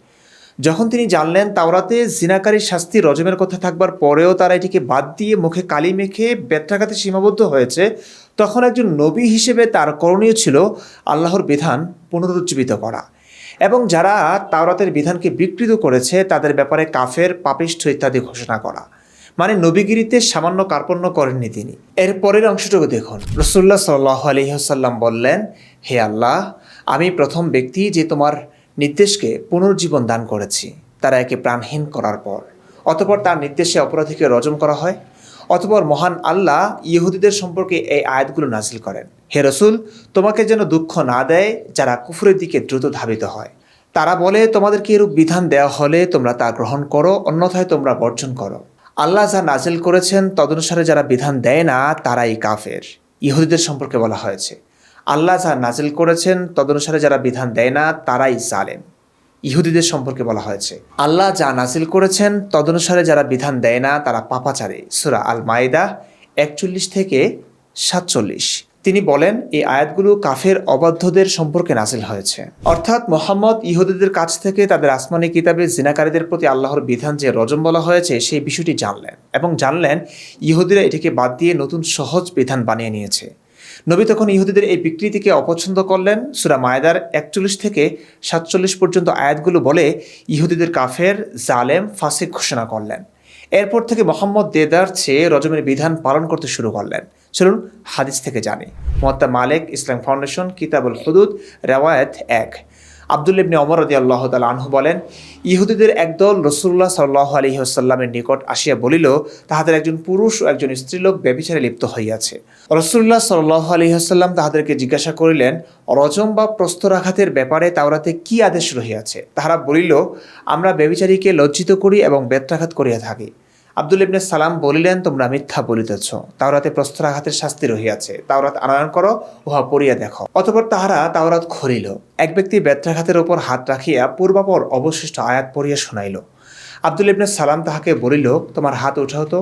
Speaker 1: যখন তিনি জানলেন তাওরাতে জিনাকারীর শাস্তি রজমের কথা থাকবার পরেও তারা এটিকে বাদ দিয়ে মুখে কালি মেখে বেত্রাঘাতে সীমাবদ্ধ হয়েছে, তখন একজন নবী হিসেবে তার করণীয় ছিল আল্লাহর বিধান পুনরুজ্জীবিত করা এবং যারা তাওরাতের বিধানকে বিকৃত করেছে তাদের ব্যাপারে কাফের, পাপিষ্ঠ ইত্যাদি ঘোষণা করা। মানে নবীগিরিতে সামান্য কার্পণ্য করেননি তিনি। এর পরের অংশটুকু দেখুন। রাসূলুল্লাহ সাল্লাল্লাহু আলাইহি ওয়াসাল্লাম বললেন, হে আল্লাহ, আমি প্রথম ব্যক্তি যে তোমার নির্দেশকে পুনর্জীবন দান করেছি। তারা একে প্রাণহীন করার পর। অতঃপর তার নির্দেশে অপরাধীকে রজম করা হয়। অতঃপর মহান আল্লাহ ইহুদিদের সম্পর্কে এই আয়াতগুলো নাজিল করেন, হে রসুল, তোমাকে যেন দুঃখ না দেয় যারা কুফরের দিকে দ্রুত ধাবিত হয়। তারা বলে, তোমাদেরকে এরূপ বিধান দেওয়া হলে তোমরা তা গ্রহণ করো, অন্যথায় তোমরা বর্জন করো। আল্লাহ যা নাজিল করেছেন তদনুসারে যারা বিধান দেয় না তারাই কাফের। ইহুদিদের সম্পর্কে বলা হয়েছে, আল্লাহ যা নাজিল করেছেন তদনুসারে যারা বিধান দেয় না তারাই জালেম। ইহুদিদের সম্পর্কে বলা হয়েছে, আল্লাহ যা নাজিল করেছেন তদনুসারে যারা বিধান দেয় না তারা পাপাচারী। সূরা আল মাইদা 41 থেকে 47। তিনি বলেন, এই আয়াতগুলো কাফের অবাধ্যদের সম্পর্কে নাজিল হয়েছে। অর্থাৎ মোহাম্মদ ইহুদিদের কাছ থেকে তাদের আসমানি কিতাবে জিনাকারীদের প্রতি আল্লাহর বিধান যে রজম বলা হয়েছে সেই বিষয়টি জানলেন এবং জানলেন ইহুদিরা এটিকে বাদ দিয়ে নতুন সহজ বিধান বানিয়ে নিয়েছে। নবী তখন ইহুদিদের এই বিকৃতিকে অপছন্দ করলেন। সূরা মায়দার 41 থেকে 47 পর্যন্ত আয়াতগুলো বলে ইহুদিদের কাফের, জালেম, ফাসিক ঘোষণা করলেন। এরপর থেকে মোহাম্মদ দেদার চেয়ে রজমের বিধান পালন করতে শুরু করলেন। চলুন হাদিস থেকে জানি। মুয়াত্তা মালিক, ইসলাম ফাউন্ডেশন, কিতাবুল হুদুদ, রেওয়ায়েত 1। আব্দুল্লাহ ইবনে ওমর রাদিয়াল্লাহু তাআলা আনহু বলেন, ইহুদিদের একদল রাসূলুল্লাহ সাল্লাল্লাহু আলাইহি ওয়াসাল্লামের নিকট আসিয়া বলিল, তাহাদের একজন পুরুষ ও একজন স্ত্রীলোক ব্যভিচারে লিপ্ত হইয়াছে। রাসূলুল্লাহ সাল্লাল্লাহু আলাইহি ওয়াসাল্লাম তাহাদেরকে জিজ্ঞাসা করিলেন, রজম বা প্রস্তরাঘাতের ব্যাপারে তাওরাতে কি আদেশ রহিয়াছে? তাহারা বলিল, আমরা ব্যভিচারীকে লজ্জিত করি এবং বেত্রাঘাত করিয়া থাকি। আব্দুল ইবনে সালাম বলিলেন, তোমরা মিথ্যা বলিতেছ, তাওরাতে প্রস্তরাঘাতের শাস্তি রহিয়াছে। তাওরাত আনয়ন করো, উহা পড়িয়া দেখো। অতঃপর তাহারা তাওরাত খরিল। এক ব্যক্তি বেত্রাঘাতের উপর হাত রাখিয়া পূর্বাপর অবশিষ্ট আয়াত পড়িয়া শোনাইল। আব্দুল ইবনে সালাম তাহাকে বলিল, তোমার হাত উঠাও তো।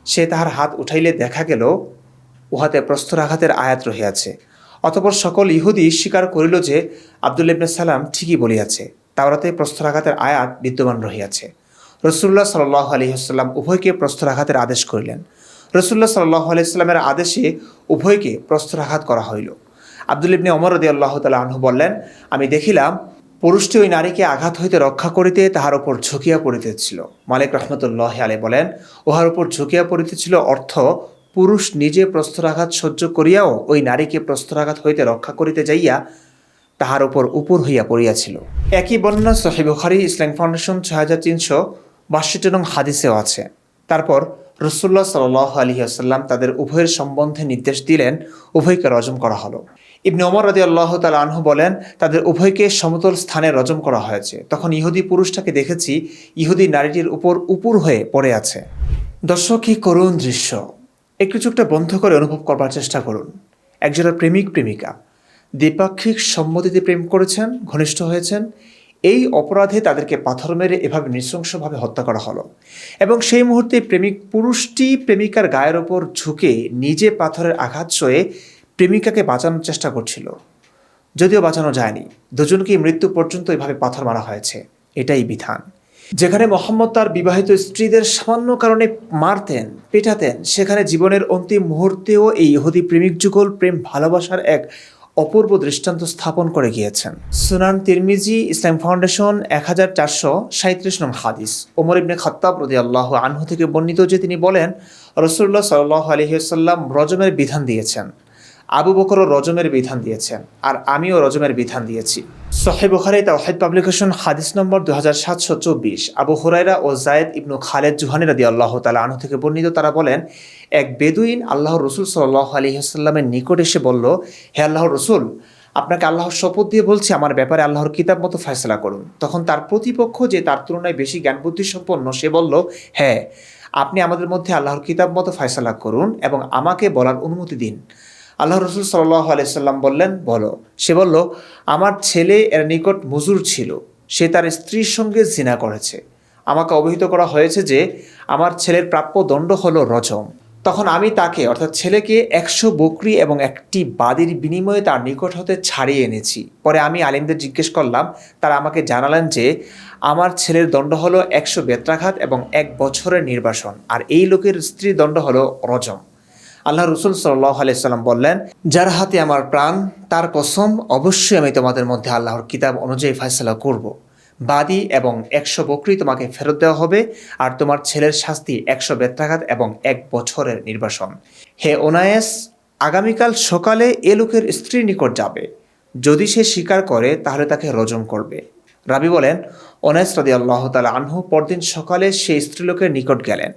Speaker 1: সে তাহার হাত উঠাইলে দেখা গেল উহাতে প্রস্তরাঘাতের আয়াত রহিয়াছে। অতঃপর সকল ইহুদি স্বীকার করিল যে আব্দুল ইবনে সালাম ঠিকই বলিয়াছে, তাওরাতে প্রস্তরাঘাতের আয়াত বিদ্যমান রহিয়াছে। রাসূলুল্লাহ সাল্লাল্লাহু আলাইহি ওয়াসাল্লাম উভয়কে প্রস্তরাঘাতের আদেশ করিলেন। রাসূলুল্লাহ সাল্লাল্লাহু আলাইহি ওয়াসাল্লামের আদেশে উভয়কে প্রস্তরাঘাত করা হইল। আব্দুল ইবনে ওমর রাদিয়াল্লাহু তাআলা আনহু বললেন, আমি দেখিলাম পুরুষটি ওই নারীকে আঘাত হইতে রক্ষা করিতে তাহার উপর ঝুঁকিয়া পড়িতেছিল। মালিক রাহমাতুল্লাহি আলাইহি বলেন, উহার উপর ঝুঁকিয়া পড়িতেছিল অর্থ পুরুষ নিজে প্রস্তরাঘাত সহ্য করিয়াও ওই নারীকে প্রস্তরাঘাত হইতে রক্ষা করিতে যাইয়া তাহার উপর হইয়া পড়িয়াছিল। একই বর্ণনা সহিহ বুখারী, ইসলাম ফাউন্ডেশন 6362 নং হাদিসেও আছে। তারপর রাসূলুল্লাহ সাল্লাল্লাহু আলাইহি ওয়াসাল্লাম তাদের উভয়ের সম্বন্ধে নির্দেশ দিলেন, উভয়কে রজম করা হলো। ইবনে ওমর রাদিয়াল্লাহু তাআলা আনহু বলেন, তাদের উভয়কে সমতল স্থানে রজম করা হয়েছে। তখন ইহুদি পুরুষটাকে দেখেছি ইহুদি নারীটির উপর হয়ে পড়ে আছে। দর্শক, কি করুণ দৃশ্য! একটু চোখটা বন্ধ করে অনুভব করবার চেষ্টা করুন। একজোড়া প্রেমিক প্রেমিকা দ্বিপাক্ষিক সম্মতিতে প্রেম করেছেন, ঘনিষ্ঠ হয়েছেন। এই অপরাধে তাদেরকে পাথর মেরে এভাবে নৃশংসভাবে হত্যা করা হলো এবং সেই মুহূর্তে প্রেমিক পুরুষটি প্রেমিকার গায়ের ওপর ঝুঁকে নিজে পাথরের আঘাত সয়ে প্রেমিকাকে বাঁচানোর চেষ্টা করছিল, যদিও বাঁচানো যায়নি। দুজনকেই মৃত্যু পর্যন্ত এভাবে পাথর মারা হয়েছে। এটাই বিধান। যেখানে মোহাম্মদ তার বিবাহিত স্ত্রীদের সামান্য কারণে মারতেন, পেটাতেন, সেখানে জীবনের অন্তিম মুহূর্তেও এই ইহুদি প্রেমিক যুগল প্রেম ভালোবাসার এক অপূর্ব দৃষ্টান্ত স্থাপন করে গিয়েছেন। সুনান তিরমিজি, ইসলাম ফাউন্ডেশন 1437 নং হাদিস। ওমর ইবনে খাত্তাব রাদিয়াল্লাহু আনহু থেকে বর্ণিত যে তিনি বলেন, রাসূলুল্লাহ সাল্লাল্লাহু আলাইহি ওয়াসাল্লাম রজমের বিধান দিয়েছেন, আবু বকরও রজমের বিধান দিয়েছেন, আর আমিও রজমের বিধান দিয়েছি। সহিহ বুখারী তাওহীদ পাবলিকেশন হাদিস নম্বর 2724। আবু হুরায়রা ও যায়েদ ইবনু খালেদ জুহানী রাদিয়াল্লাহু তাআলা আনহু থেকে বর্ণিত, তারা বলেন, এক বেদুইন আল্লাহর রাসূল সাল্লাল্লাহু আলাইহি ওয়াসাল্লামের নিকট এসে বলল, হে আল্লাহর রাসূল, আপনাকে আল্লাহর শপথ দিয়ে বলছি, আমার ব্যাপারে আল্লাহর কিতাব মতো ফয়সালা করুন। তখন তার প্রতিপক্ষ, যে তার তুলনায় বেশি জ্ঞান বুদ্ধি সম্পন্ন, সে বলল, হ্যাঁ, আপনি আমাদের মধ্যে আল্লাহর কিতাব মতো ফয়সালা করুন এবং আমাকে বলার অনুমতি দিন। আল্লাহ রসুল সাল্লাল্লাহু আলাইহি সাল্লাম বললেন, বলো। সে বলল, আমার ছেলে এর নিকট মজুর ছিল, সে তার স্ত্রীর সঙ্গে জিনা করেছে। আমাকে অবহিত করা হয়েছে যে আমার ছেলের প্রাপ্য দণ্ড হলো রজম। তখন আমি তাকে, অর্থাৎ ছেলেকে, 100 বকরি এবং একটি বাদীর বিনিময়ে তার নিকট হতে ছাড়িয়ে এনেছি। পরে আমি আলিমদের জিজ্ঞেস করলাম, তারা আমাকে জানালেন যে আমার ছেলের দণ্ড হলো 100 বেত্রাঘাত এবং 1 বছরের নির্বাসন, আর এই লোকের স্ত্রীর দণ্ড হলো রজম। আল্লাহ রসুল সাল্লাল্লাহু আলাইহি সাল্লাম বললেন, যার হাতে আমার প্রাণ, তার কসম, অবশ্যই আমি তোমাদের মধ্যে আল্লাহর কিতাব অনুযায়ী ফয়সালা করব। বাদী এবং 100 বকরি তোমাকে ফেরত দেওয়া হবে, আর তোমার ছেলের শাস্তি 100 বেত্রাঘাত এবং 1 বছরের নির্বাসন। হে ওনায়েস, আগামীকাল সকালে এ লোকের স্ত্রীর নিকট যাবে। যদি সে স্বীকার করে তাহলে তাকে রজম করবে, রাবি বলেন, অনাস রাদিয়াল্লাহু তাআলা আনহু পরদিন সকালে সেই স্ত্রীলোকের নিকট গেলেন।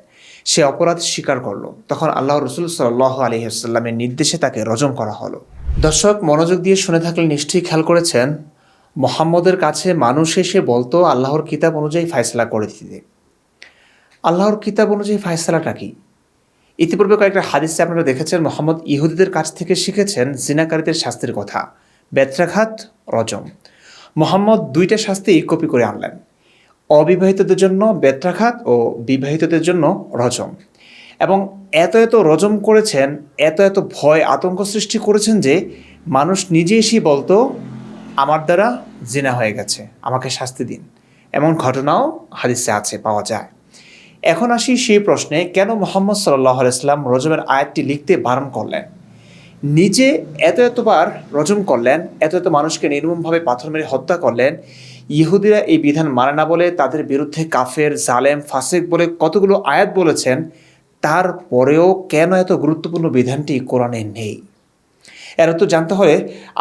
Speaker 1: সে অপরাধ স্বীকার করল। তখন আল্লাহ রাসূল সাল্লাল্লাহু আলাইহি ওয়াসাল্লামের নির্দেশে তাকে রজম করা হলো। দর্শক মনোযোগ দিয়ে শুনে থাকলে নিশ্চয়ই খেয়াল করেছেন, মুহাম্মদের কাছে মানুষ এসে বলতো আল্লাহর কিতাব অনুযায়ী ফায়সালা করে দিতে। আল্লাহর কিতাব অনুযায়ী ফায়সালাটা কি? ইতিপূর্বে কয়েকটা হাদিসে আপনারা দেখেছেন মুহাম্মদ ইহুদিদের কাছ থেকে শিখেছেন জিনাকারীদের শাস্তির কথা, বেত্রাঘাত, রজম। মুহাম্মদ দুইটা শাস্তি কপি করে আনলেন, অবিবাহিতদের জন্য বেত্রাঘাত ও বিবাহিতদের জন্য রজম। এবং এত এত রজম করেছেন, এত এত ভয় আতঙ্ক সৃষ্টি করেছেন যে মানুষ নিজে এসেই বলতো আমার দ্বারা জিনা হয়ে গেছে, আমাকে শাস্তি দিন। এমন ঘটনাও হাদিসে আছে, পাওয়া যায়। এখন আসি সেই প্রশ্নে, কেন মুহাম্মদ সাল্লাল্লাহু আলাইহি ওয়াসাল্লাম রজমের আয়াতটি লিখতে বারণ করলেন? নিজে এতবার রজম করলেন, এত মানুষকে নির্মমভাবে পাথর মেরে হত্যা করলেন। ইহুদিরা এই বিধান মানে না বলে তাদের বিরুদ্ধে কাফের, জালেম, ফাসিক বলে কতগুলো আয়াত বলেছেন, তারপরেও কেন এত গুরুত্বপূর্ণ বিধানটি কোরআনে নেই? এর তো জানতে হলে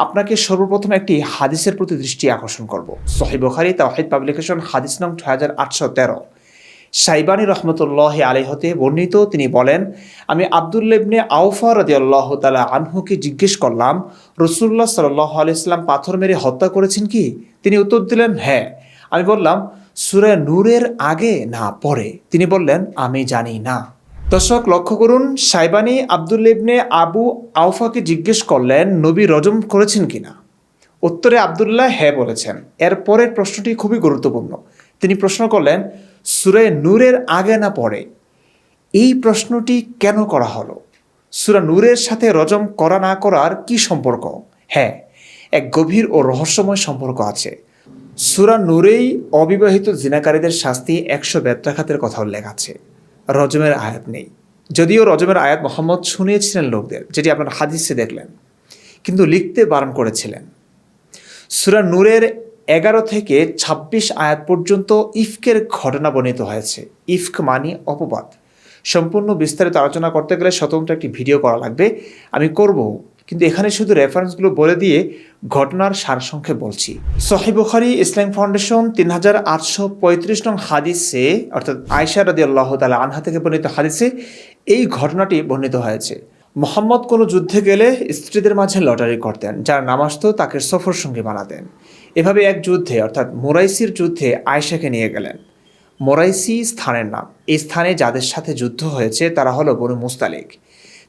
Speaker 1: আপনাকে সর্বপ্রথম একটি হাদিসের প্রতি দৃষ্টি আকর্ষণ করব। সহিহ বুখারী তাওহীদ পাবলিকেশন হাদিস নং 6813, শাইবানী রহমতুল্লাহ আলাইহি হতে বর্ণিত। তিনি বলেন, আমি আব্দুল্লাহ ইবনে আওফা রাদিয়াল্লাহু তাআলা আনহুকে জিজ্ঞেস করলাম, রাসূলুল্লাহ সাল্লাল্লাহু আলাইহি ওয়াসাল্লাম পাথর মেরে হত্যা করেছেন কি? তিনি উত্তর দিলেন, হ্যাঁ। আমি বললাম, সূরা নূরের আগে না পরে? তিনি বললেন, আমি জানি না। দর্শক লক্ষ্য করুন, শাইবানী আব্দুল্লাহ ইবনে আবু আওফাকে জিজ্ঞেস করলেন নবী রজম করেছেন কিনা। উত্তরে আব্দুল্লাহ হ্যাঁ বলেছেন। এর পরের প্রশ্নটি খুবই গুরুত্বপূর্ণ। তিনি প্রশ্ন করলেন, সূরা নূরের আগে না পরে? এই প্রশ্নটি কেন করা হলো? সূরা নূরের সাথে রজম করা না করার কি সম্পর্ক? হ্যাঁ, এক গভীর ও রহস্যময় সম্পর্ক আছে। সূরা নূরেই অবিবাহিত জিনাকারীদের শাস্তি 100 বেত্রাঘাতের কথা উল্লেখ আছে, রজমের আয়াত নেই। যদিও রজমের আয়াত মুহাম্মদ শুনিয়েছিলেন লোকদের, যেটি আপনারা হাদিসে দেখলেন, কিন্তু লিখতে বারণ করেছিলেন। সূরা নূরের 11 থেকে 26 আয়াত পর্যন্ত ইফকের ঘটনা বর্ণিত হয়েছে। ইফক মানে অপবাদ। সম্পূর্ণ বিস্তারিত আলোচনা করতে গেলে স্বতন্ত্র একটি ভিডিও করা লাগবে, আমি করব, কিন্তু এখানে শুধু রেফারেন্সগুলো বলে দিয়ে ঘটনার সারসংক্ষেপ বলছি। সহিহ বুখারী ইসলাম ফাউন্ডেশন 3835 নং হাদিসে, অর্থাৎ আয়েশা রাদিয়াল্লাহু তাআলা আনহা থেকে বর্ণিত হাদিসে এই ঘটনাটি বর্ণিত হয়েছে। মুহাম্মদ কোনো যুদ্ধে গেলে স্ত্রীদের মাঝে লটারি করতেন, যার নাম আসতো তাকে সফর সঙ্গী বানাতেন। এভাবে এক যুদ্ধে, অর্থাৎ মোরাইসির যুদ্ধে আয়েশাকে নিয়ে গেলেন। মোরাইসি স্থানের নাম। এই স্থানে যাদের সাথে যুদ্ধ হয়েছে তারা হলো বনু মুস্তালিক।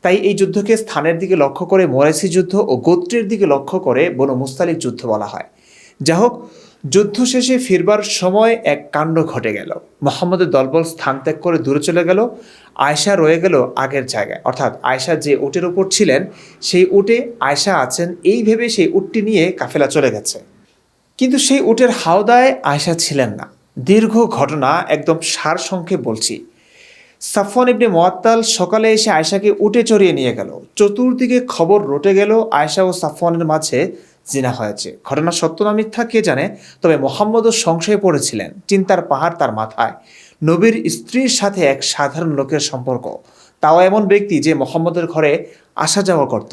Speaker 1: তাই এই যুদ্ধকে স্থানের দিকে লক্ষ্য করে মোরাইসি যুদ্ধ ও গোত্রের দিকে লক্ষ্য করে বনু মুস্তালিক যুদ্ধ বলা হয়। যা হোক, যুদ্ধ শেষে ফিরবার সময় এক কাণ্ড ঘটে গেল। মুহাম্মদের দলবল স্থান ত্যাগ করে দূরে চলে গেল। আয়েশা রয়ে গেল আগের জায়গায়, অর্থাৎ আয়েশা যে উটের উপর ছিলেন সেই উটে আয়েশা আছেন, এই ভেবে সেই উটটি নিয়ে কাফেলা চলে গেছে। কিন্তু সেই উটের হাওদায় আয়েশা ছিলেন না। দীর্ঘ ঘটনা একদম সারসংক্ষেপ বলছি। সাফওয়ান ইবনে মুআত্তাল সকালে এসে আয়েশাকে উটে চড়িয়ে নিয়ে গেল। চতুর্দিকে খবর রটে গেল আয়েশা ও সাফওয়ানের মাঝে জিনা হয়েছে। ঘটনা সত্য না মিথ্যা কে জানে, তবে মুহাম্মদও সংশয়ে পড়েছিলেন। চিন্তার পাহাড় তার মাথায়। নবীর স্ত্রীর সাথে এক সাধারণ লোকের সম্পর্ক, তাও এমন ব্যক্তি যে মুহাম্মদের ঘরে আসা যাওয়া করত।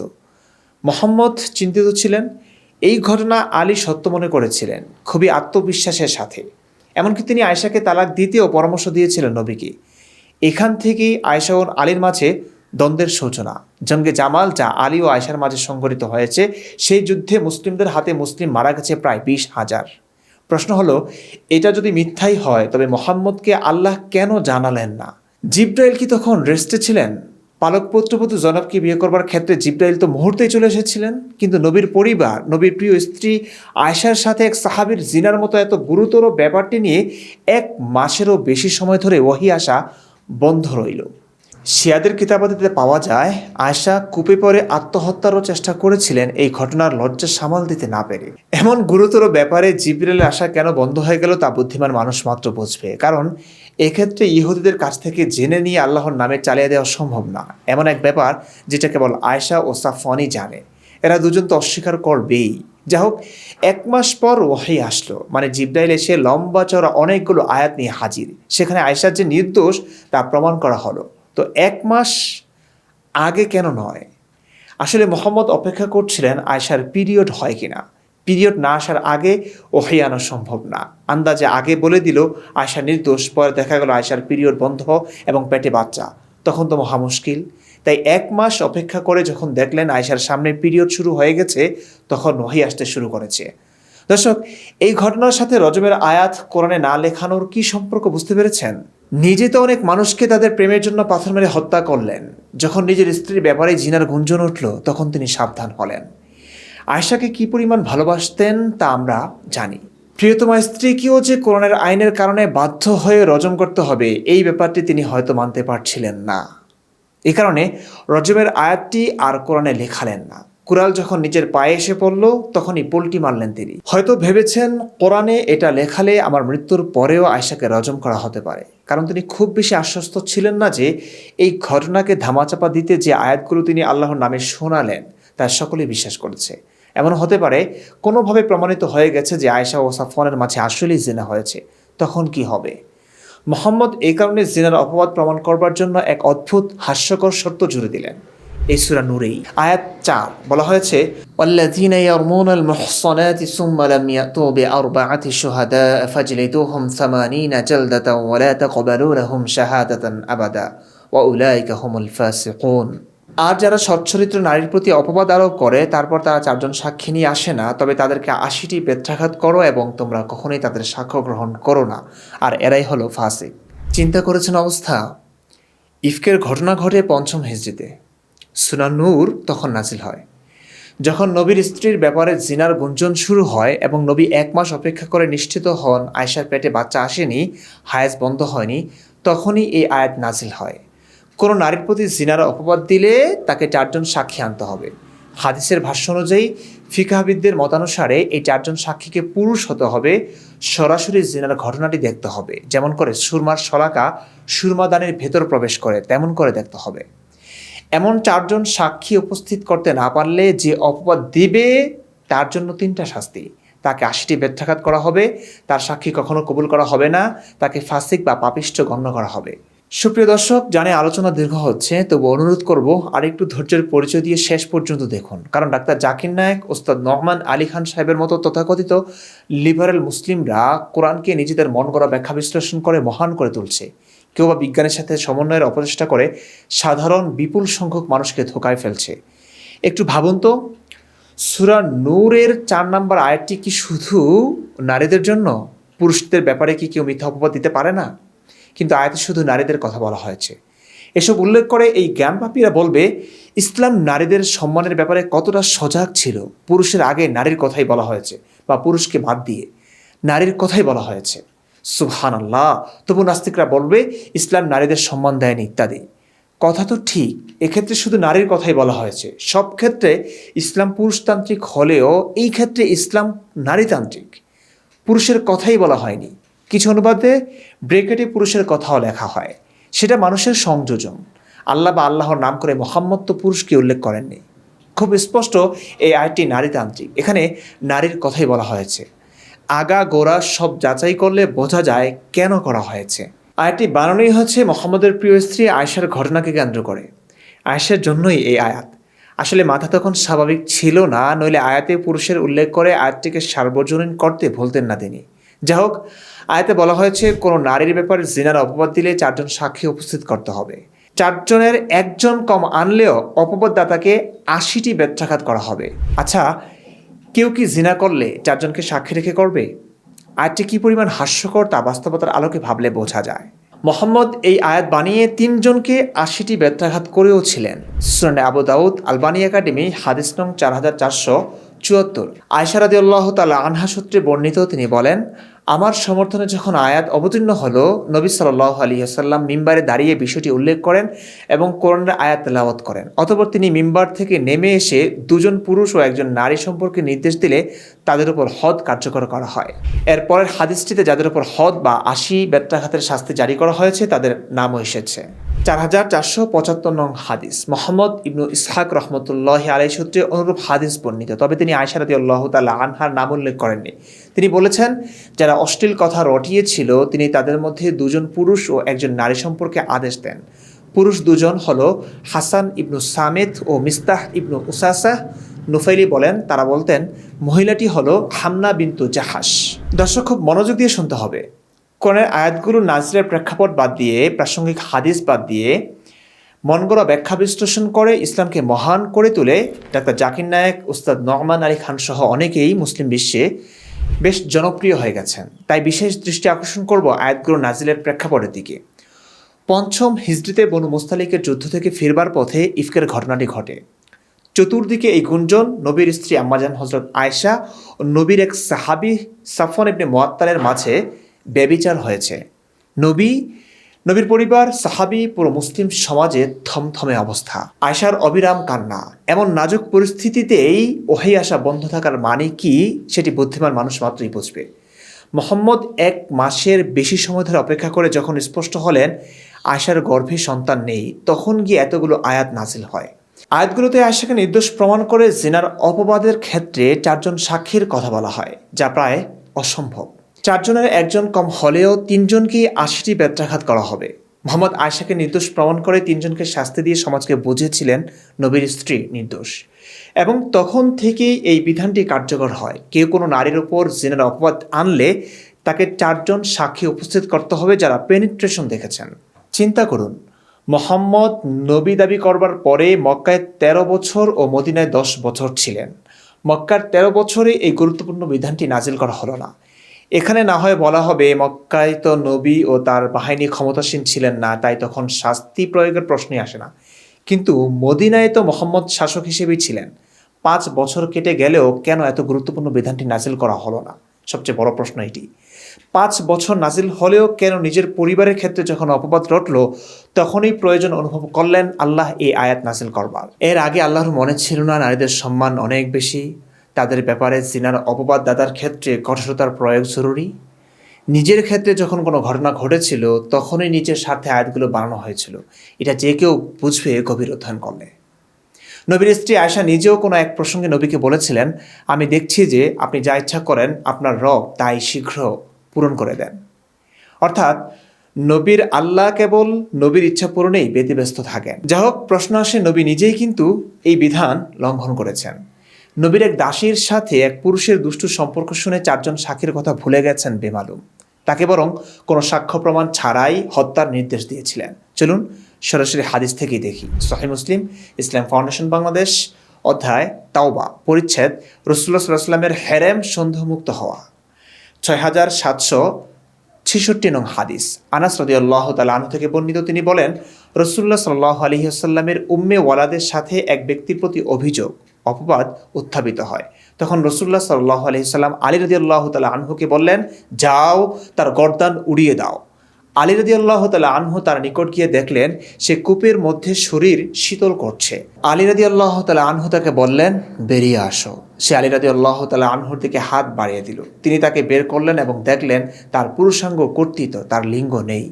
Speaker 1: মুহাম্মদ চিন্তিত ছিলেন। এই ঘটনা আলী সত্য মনে করেছিলেন, খুবই আত্মবিশ্বাসের সাথে। এমনকি তিনি আয়েশাকে তালাক দিতেও পরামর্শ দিয়েছিলেন নবীকে। এখান থেকেই আয়েশা ও আলীর মাঝে দ্বন্দ্বের সূচনা। জঙ্গে জামাল, যা আলী ও আয়েশার মাঝে সংঘটিত হয়েছে, সেই যুদ্ধে মুসলিমদের হাতে মুসলিম মারা গেছে প্রায় 20,000। প্রশ্ন হলো, এটা যদি মিথ্যাই হয় তবে মুহাম্মদকে আল্লাহ কেন জানালেন না? জিব্রাইল কি তখন রেস্টে ছিলেন? পালক পুত্রবধূ জনাবকে বিয়ে করবার ক্ষেত্রে জিব্রাইল তো মুহূর্তেই চলে এসেছিলেন, কিন্তু নবীর পরিবার, নবীর প্রিয় স্ত্রী আয়েশার সাথে এক সাহাবীর জিনার মতো এত গুরুতর ব্যাপারটি নিয়ে 1 মাসেরও বেশি সময় ধরে ওহী আসা বন্ধ রইল। শিয়াদের কিতাবাদিতে পাওয়া যায় আয়েশা কূপে পড়ে আত্মহত্যারও চেষ্টা করেছিলেন এই ঘটনার লজ্জা সামাল দিতে না পেরে। এমন গুরুতর ব্যাপারে জিবরিলের আসা কেন বন্ধ হয়ে গেল তা বুদ্ধিমান মানুষ মাত্র বুঝবে, কারণ এক্ষেত্রে ইহুদিদের কাছ থেকে জেনে নিয়ে আল্লাহর নামে চালিয়ে দেওয়া সম্ভব না। এমন এক ব্যাপার যেটা কেবল আয়েশা ও সাফওয়ানই জানে, এরা দুজন তো অস্বীকার করবেই। যা হোক, 1 মাস পর ওহী আসলো, মানে জিবরাইল এসে লম্বা চড়া অনেকগুলো আয়াত নিয়ে হাজির। সেখানে আয়েশার যে নির্দোষ তা প্রমাণ করা হলো। তো 1 মাস আগে কেন নয়? আসলে মুহাম্মদ অপেক্ষা করছিলেন আয়েশার পিরিয়ড হয় কিনা। পিরিয়ড না আসার আগে ওহী আনা সম্ভব না। আন্দাজে আগে বলে দিল আয়েশা নির্দোষ, পরে দেখা গেল আয়েশার পিরিয়ড বন্ধ এবং পেটে বাচ্চা, তখন তো মহা মুশকিল। তাই 1 মাস অপেক্ষা করে যখন দেখলেন আয়েশার সামনে পিরিয়ড শুরু হয়ে গেছে, তখন ওহী আসতে শুরু করেছে। দর্শক, এই ঘটনার সাথে রজমের আয়াত কোরআনে না লেখানোর কি সম্পর্ক বুঝতে পেরেছেন? নিজে তো অনেক মানুষকে তাদের প্রেমের জন্য পাথর মেরে হত্যা করলেন, যখন নিজের স্ত্রীর ব্যাপারে জিনার গুঞ্জন উঠল তখন তিনি সাবধান হলেন। আয়েশাকে কি পরিমাণ ভালোবাসতেন তা আমরা জানি। প্রিয়তমা স্ত্রীকেও যে কোরআনের আইনের কারণে বাধ্য হয়ে রজম করতে হবে, এই ব্যাপারটি তিনি হয়তো মানতে পারছিলেন না। এই কারণে রজমের আয়াতটি আর কোরআনে লেখালেন না। কুরাল যখন নিজের পায়ে এসে পড়ল তখনই পোল্টি মারলেন তিনি। হয়তো ভেবেছেন কোরআনে এটা লেখালে আমার মৃত্যুর পরেও আয়েশাকে রজম করা হতে পারে, কারণ তিনি খুব বেশি আশ্বস্ত ছিলেন না যে এই ঘটনাকে ধামাচাপা দিতে যে আয়াতগুলো তিনি আল্লাহর নামে শোনালেন তা সকলেই বিশ্বাস করেছে। এমন হতে পারে কোনোভাবে প্রমাণিত হয়ে গেছে যে আয়েশা ও সাফওয়ানের মাঝে আসলেই জিনা হয়েছে। তখন কি হবে? মুহাম্মদ এই কারণে জিনার অপবাদ প্রমাণ করবার জন্য এক অদ্ভুত হাস্যকর শর্ত জুড়ে দিলেন এই সূরা নূরেই। আয়াত 4 বলা হয়েছে, ওয়াল্লাযীনা ইয়ারমুনাল মুহসানাতি সুম্মা লাম ইয়াতু বিআরবা'াতি শুহাদা ফাজলিদুহুম 80 জালদাতান ওয়া লা তাকবালু লাহুম শাহাদাতান আবাদা ওয়া উলাইকা হুমুল ফাসিকুন। আর যারা সচ্চরিত্র নারীর প্রতি অপবাদ আরোপ করে, তারপর তারা 4 জন সাক্ষী নিয়ে আসে না, তবে তাদেরকে 80টি বেত্রাঘাত করো এবং তোমরা কখনোই তাদের সাক্ষ্য গ্রহণ করো না, আর এরাই হলো ফাসিক। চিন্তা করেছেন অবস্থা? ইফকের ঘটনা ঘটে 5ম হিজরিতে। সূরা নূর তখন নাজিল হয়। যখন নবীর স্ত্রীর ব্যাপারে জিনার গুঞ্জন শুরু হয় এবং নবী 1 মাস অপেক্ষা করে নিশ্চিত হন আয়েশার পেটে বাচ্চা আসেনি, হায়েজ বন্ধ হয়নি, তখনই এই আয়াত নাজিল হয়। কোনো নারীর প্রতি জিনার অপবাদ দিলে তাকে 4 জন সাক্ষী আনতে হবে। হাদিসের ভাষ্য অনুযায়ী ফিকহাবিদদের মতানুসারে এই 4 জন সাক্ষীকে পুরুষ হতে হবে, সরাসরি জিনার ঘটনাটি দেখতে হবে। যেমন করে সুরমার শলাকা সুরমাদানের ভেতর প্রবেশ করে তেমন করে দেখতে হবে। এমন 4 জন সাক্ষী উপস্থিত করতে না পারলে যে অপবাদ দিবে তার জন্য 3টা শাস্তি। তাকে 80টি বেত্রাঘাত করা হবে, তার সাক্ষী কখনো কবুল করা হবে না, তাকে ফাসিক বা পাপিষ্ঠ গণ্য করা হবে। সুপ্রিয় দর্শক, জানে আলোচনা দীর্ঘ হচ্ছে, তবু অনুরোধ করব আর একটু ধৈর্যের পরিচয় দিয়ে শেষ পর্যন্ত দেখুন, কারণ ডাক্তার জাকির নায়েক, ওস্তাদ নোমান আলী খান সাহেবের মতো তথাকথিত লিবারেল মুসলিমরা কোরআনকে নিজেদের মন গড়া ব্যাখ্যা বিশ্লেষণ করে মহান করে তুলছে। কেউ বা বিজ্ঞানের সাথে সমন্বয়ের অপচেষ্টা করে সাধারণ বিপুল সংখ্যক মানুষকে ধোকায় ফেলছে। একটু ভাবুন তো, সূরা নূরের 4 নম্বর আয়াতটি কি শুধু নারীদের জন্য? পুরুষদের ব্যাপারে কি কেউ মিথ্যা অপবাদ দিতে পারে না? কিন্তু আয়াতে শুধু নারীদের কথা বলা হয়েছে। এসব উল্লেখ করে এই জ্ঞানপাপীরা বলবে ইসলাম নারীদের সম্মানের ব্যাপারে কতটা সজাগ ছিল। পুরুষের আগে নারীর কথাই বলা হয়েছে, বা পুরুষকে বাদ দিয়ে নারীর কথাই বলা হয়েছে। সুবহানাল্লাহ। তবু নাস্তিকরা বলবে ইসলাম নারীদের সম্মান দেয়নি ইত্যাদি। কথা তো ঠিক, এক্ষেত্রে শুধু নারীর কথাই বলা হয়েছে। সব ক্ষেত্রে ইসলাম পুরুষতান্ত্রিক হলেও এই ক্ষেত্রে ইসলাম নারীতান্ত্রিক। পুরুষের কথাই বলা হয়নি। কিছু অনুবাদে ব্রেকেটে পুরুষের কথাও লেখা হয়, সেটা মানুষের সংযোজন। আল্লাহ বা আল্লাহর নাম করে মুহাম্মদ তো পুরুষকে উল্লেখ করেননি। খুব স্পষ্ট এই আয়াতটি নারীতান্ত্রিক। এখানে নারীর কথাই বলা হয়েছে। আগা গোড়া সব যাচাই করলে বোঝা যায় কেন করা হয়েছে। আয়াতটি বানানোই হচ্ছে মুহাম্মদের প্রিয় স্ত্রী আয়েশার ঘটনাকে কেন্দ্র করে। আয়েশার জন্যই এই আয়াত। আসলে মাথা তখন স্বাভাবিক ছিল না, নইলে আয়াতে পুরুষের উল্লেখ করে আয়াতটিকে সার্বজনীন করতে ভুলতেন না তিনি। যাই হোক, আয়াতে বলা হয়েছে কোনো নারীর ব্যাপারে জিনার অপবাদ দিলে 4 জন সাক্ষী উপস্থিত করতে হবে। 4 জনের 1 জন কম আনলেও অপবাদদাতাকে 80টি বেত্রাঘাত করা হবে। আচ্ছা, কেউ কি জিনা করলে 4 জনকে সাক্ষী রেখে করবে? আয়াতটি কি পরিমাণ হাস্যকর তা বাস্তবতার আলোকে ভাবলে বোঝা যায়। মুহাম্মদ এই আয়াত বানিয়ে 3 জনকে 80টি বেত্রাঘাত করেও ছিলেন। সুনানে আবু দাউদ, আলবানী একাডেমি, হাদিস নং 4474। আয়েশা রাদিয়াল্লাহু তাআলা আনহা সূত্রে বর্ণিত, তিনি বলেন, আমার সমর্থনে যখন আয়াত অবতীর্ণ হলো, নবী সাল্লাল্লাহু আলাইহি ওয়াসাল্লাম মিম্বারে দাঁড়িয়ে বিষয়টি উল্লেখ করেন এবং কোরআনের আয়াত তেলাওয়াত করেন। অতঃপর তিনি মিম্বার থেকে নেমে এসে 2 জন পুরুষ ও 1 জন নারী সম্পর্কে নির্দেশ দিলে তাদের উপর হদ কার্যকর করা হয়। এরপরের হাদিসটিতে যাদের উপর হদ বা 80 বেত্রাঘাতের শাস্তি জারি করা হয়েছে তাদের নামও এসেছে। 4475 নং হাদিস। মুহাম্মদ ইবনু ইসহাক রহমতুল্লাহি আলাইহি সূত্রে অনুরূপ হাদিস বর্ণিত, তবে তিনি আয়েশা রাদিয়াল্লাহু তাআলা আনহার নাম উল্লেখ করেননি। তিনি বলেছেন, যারা অশ্লীল কথা রটিয়েছিল তিনি তাদের মধ্যে 2 জন পুরুষ ও 1 জন নারী সম্পর্কে আদেশ দেন। পুরুষ 2 জন হলো হাসান ইবনু সামিত ও মিস্তাহ ইবনু উসাসা, নুফাইলি বলেন, তারা বলতেন মহিলাটি হলো হামনা বিনতু জাহাস। দর্শক, খুব মনোযোগ দিয়ে শুনতে হবে। কোরআনের আয়াতগুলো নাজিলের প্রেক্ষাপট বাদ দিয়ে, প্রাসঙ্গিক হাদিস বাদ দিয়ে মনগড়া ব্যাখ্যা বিশ্লেষণ করে ইসলামকে মহান করে তুলে ডাক্তার জাকির নায়েক, উস্তাদ নওমান আলী খান সহ অনেকেই মুসলিম বিশ্বে বেশ জনপ্রিয় হয়ে গেছেন। তাই বিশেষ দৃষ্টি আকর্ষণ করব আয়াতগুলো নাজিলের প্রেক্ষাপটের দিকে। ৫ম হিজরিতে বনু মুস্তালিকের যুদ্ধ থেকে ফিরবার পথে ইফকের ঘটনাটি ঘটে। চতুর্দিকে এই গুঞ্জন নবীর স্ত্রী আম্মাজান হযরত আয়েশা ও নবীর এক সাহাবী সাফওয়ান ইবনে মুআত্তালের মাঝে ব্যভিচার হয়েছে। নবীর পরিবার, সাহাবী, পুরো মুসলিম সমাজে থমথমে অবস্থা। আয়েশার অবিরাম কান্না। এমন নাজুক পরিস্থিতিতেই ওহী আসা বন্ধ থাকার মানে কি সেটি বুদ্ধিমান মানুষ মাত্রই বুঝবে। মুহাম্মদ 1 মাসের বেশি সময় ধরে অপেক্ষা করে যখন স্পষ্ট হলেন আয়েশার গর্ভে সন্তান নেই, তখন গিয়ে এতগুলো আয়াত নাজিল হয়। আয়াতগুলোতে আয়েশাকে নির্দোষ প্রমাণ করে জিনার অপবাদের ক্ষেত্রে 4 জন সাক্ষীর কথা বলা হয়, যা প্রায় অসম্ভব। 4 জনের একজন কম হলেও 3 জনকেই 80টি বেত্রাঘাত করা হবে। মোহাম্মদ আয়েশাকে নির্দোষ প্রমাণ করে 3 জনকে শাস্তি দিয়ে সমাজকে বুঝিয়েছিলেন নবীর স্ত্রী নির্দোষ, এবং তখন থেকেই এই বিধানটি কার্যকর হয়। কেউ কোনো নারীর ওপর জিনার অপবাদ আনলে তাকে 4 জন সাক্ষী উপস্থিত করতে হবে যারা পেনিট্রেশন দেখেছেন। চিন্তা করুন, মোহাম্মদ নবী দাবি করবার পরে মক্কায় 13 বছর ও মদিনায় 10 বছর ছিলেন। মক্কার 13 বছরে এই গুরুত্বপূর্ণ বিধানটি নাজিল করা হলো না। এখানে না হয় বলা হবে মক্কায় তো নবী ও তার বাহিনী ক্ষমতাসীন ছিলেন না, তাই তখন শাস্তি প্রয়োগের প্রশ্নই আসে না। কিন্তু মদিনায় তো মোহাম্মদ শাসক হিসেবেই ছিলেন। 5 বছর কেটে গেলেও কেন এত গুরুত্বপূর্ণ বিধানটি নাজিল করা হলো না? সবচেয়ে বড় প্রশ্ন এটি। 5 বছর নাজিল হলেও কেন নিজের পরিবারের ক্ষেত্রে যখন অপবাদ রটল তখনই প্রয়োজন অনুভব করলেন আল্লাহ এই আয়াত নাজিল করবার? এর আগে আল্লাহর মনে ছিল না নারীদের সম্মান অনেক বেশি, তাদের ব্যাপারে জিনার অপবাদ দাদার ক্ষেত্রে কঠোরতার প্রয়োগ জরুরি? নিজের ক্ষেত্রে যখন কোনো ঘটনা ঘটেছিল তখনই নিজের স্বার্থে আয়াতগুলো বানানো হয়েছিল। এটা যে কেউ বুঝবে গভীর অধ্যয়ন করলে। নবীর স্ত্রী আয়েশা নিজেও কোনো এক প্রসঙ্গে নবীকে বলেছিলেন, আমি দেখছি যে আপনি যা ইচ্ছা করেন আপনার রব তাই শীঘ্র পূরণ করে দেন। অর্থাৎ নবীর আল্লাহ কেবল নবীর ইচ্ছা পূরণেই ব্যতিব্যস্ত থাকেন। যা হোক, প্রশ্ন আসে নবী নিজেই কিন্তু এই বিধান লঙ্ঘন করেছেন। নবীর এক দাসীর সাথে এক পুরুষের দুষ্টু সম্পর্ক শুনে 4 জন সাক্ষীর কথা ভুলে গেছেন বেমালুম। তাকে বরং কোনো সাক্ষ্য প্রমাণ ছাড়াই হত্যার নির্দেশ দিয়েছিলেন। চলুন সরাসরি হাদিস থেকেই দেখি। সহিহ মুসলিম, ইসলাম ফাউন্ডেশন বাংলাদেশ, অধ্যায় তাওবা, পরিচ্ছেদ রাসূলুল্লাহ সাল্লাল্লাহু আলাইহি ওয়াসাল্লামের হেরেম সন্দেহমুক্ত হওয়া, 6766 নং হাদিস। আনাস রাদিয়াল্লাহু তাআলা আনহু থেকে বর্ণিত, তিনি বলেন, রাসূলুল্লাহ সাল্লাল্লাহু আলাইহি ওয়াসাল্লামের উম্মে ওয়ালাদের সাথে এক ব্যক্তির প্রতি অপবাদ উত্থাপিত হয়। তখন রাসূলুল্লাহ সাল্লাল্লাহু আলাইহি ওয়াসাল্লাম আলী রাদিয়াল্লাহু তাআলা আনহুকে বললেন, যাও তার গর্দান উড়িয়ে দাও। আলী রাদিয়াল্লাহু তাআলা আনহু তার নিকট গিয়ে দেখলেন সে কূপের মধ্যে শরীর শীতল করছে। আলী রাদিয়াল্লাহু তাআলা আনহু তাকে বললেন, বেরিয়ে আসো। সে আলী রাদিয়াল্লাহু তাআলা আনহুর দিকে হাত বাড়িয়ে দিল। তিনি তাকে বের করলেন এবং দেখলেন তার পুরুষাঙ্গ কর্তৃত, তার লিঙ্গ নেই।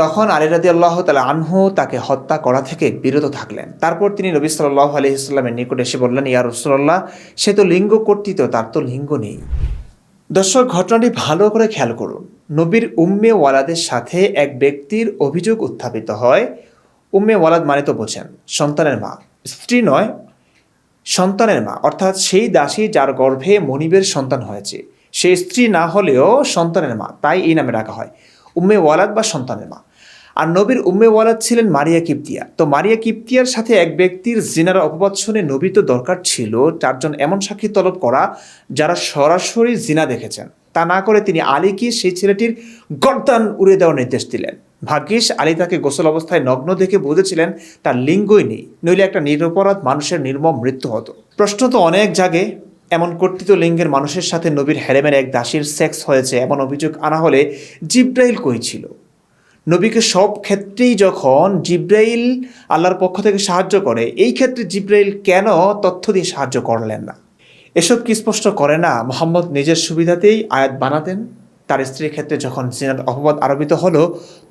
Speaker 1: তখন আলী রাদিয়াল্লাহু তাআলা আনহু তাকে হত্যা করা থেকে বিরত থাকলেন। তারপর তিনি নবী সাল্লাল্লাহু আলাইহি ওয়াসাল্লামের নিকট এসে বললেন, ইয়া রাসূলুল্লাহ, সে তো লিঙ্গ কর্তৃত, তার তো লিঙ্গ নেই। দর্শক, ঘটনাটি ভালো করে খেয়াল করুন। নবীর উম্মে ওয়ালাদের সাথে এক ব্যক্তির অভিযোগ উত্থাপিত হয়। উম্মে ওয়ালাদ মানে তো বোঝেন সন্তানের মা, স্ত্রী নয়, সন্তানের মা, অর্থাৎ সেই দাসী যার গর্ভে মনিবের সন্তান হয়েছে। সে স্ত্রী না হলেও সন্তানের মা, তাই এই নামে ডাকা হয় উম্মে ওয়ালাদ বা সন্তানের মা। আর নবীর উম্মে ওয়ালাদ ছিলেন মারিয়া কিপ্তিয়া। তো মারিয়া কিপ্তিয়ার সাথে এক ব্যক্তির জিনার অপবাদ শুনে নবী তো দরকার ছিল 4 জন এমন সাক্ষী তলব করা যারা সরাসরি জিনা দেখেছেন। তা না করে তিনি আলীকে সেই ছেলেটির গর্দান উড়িয়ে দেওয়ার নির্দেশ দিলেন। ভাগ্যিস আলী তাকে গোসল অবস্থায় নগ্ন দেখে বুঝেছিলেন তার লিঙ্গই নেই, নইলে একটা নিরপরাধ মানুষের নির্মম মৃত্যু হতো। প্রশ্ন তো অনেক জাগে, এমন কর্তৃত লিঙ্গের মানুষের সাথে নবীর হেরেমের এক দাসীর সেক্স হয়েছে এমন অভিযোগ আনা হলে জিব্রাইল কই ছিল? নবীকে সব ক্ষেত্রেই যখন জিব্রাইল আল্লাহর পক্ষ থেকে সাহায্য করে, এই ক্ষেত্রে জিব্রাইল কেন তথ্য দিয়ে সাহায্য করলেন না? এসব কি স্পষ্ট করে না মুহাম্মদ নিজের সুবিধাতেই আয়াত বানাতেন? তার স্ত্রীর ক্ষেত্রে যখন জিনার অপবাদ আরোপিত হলো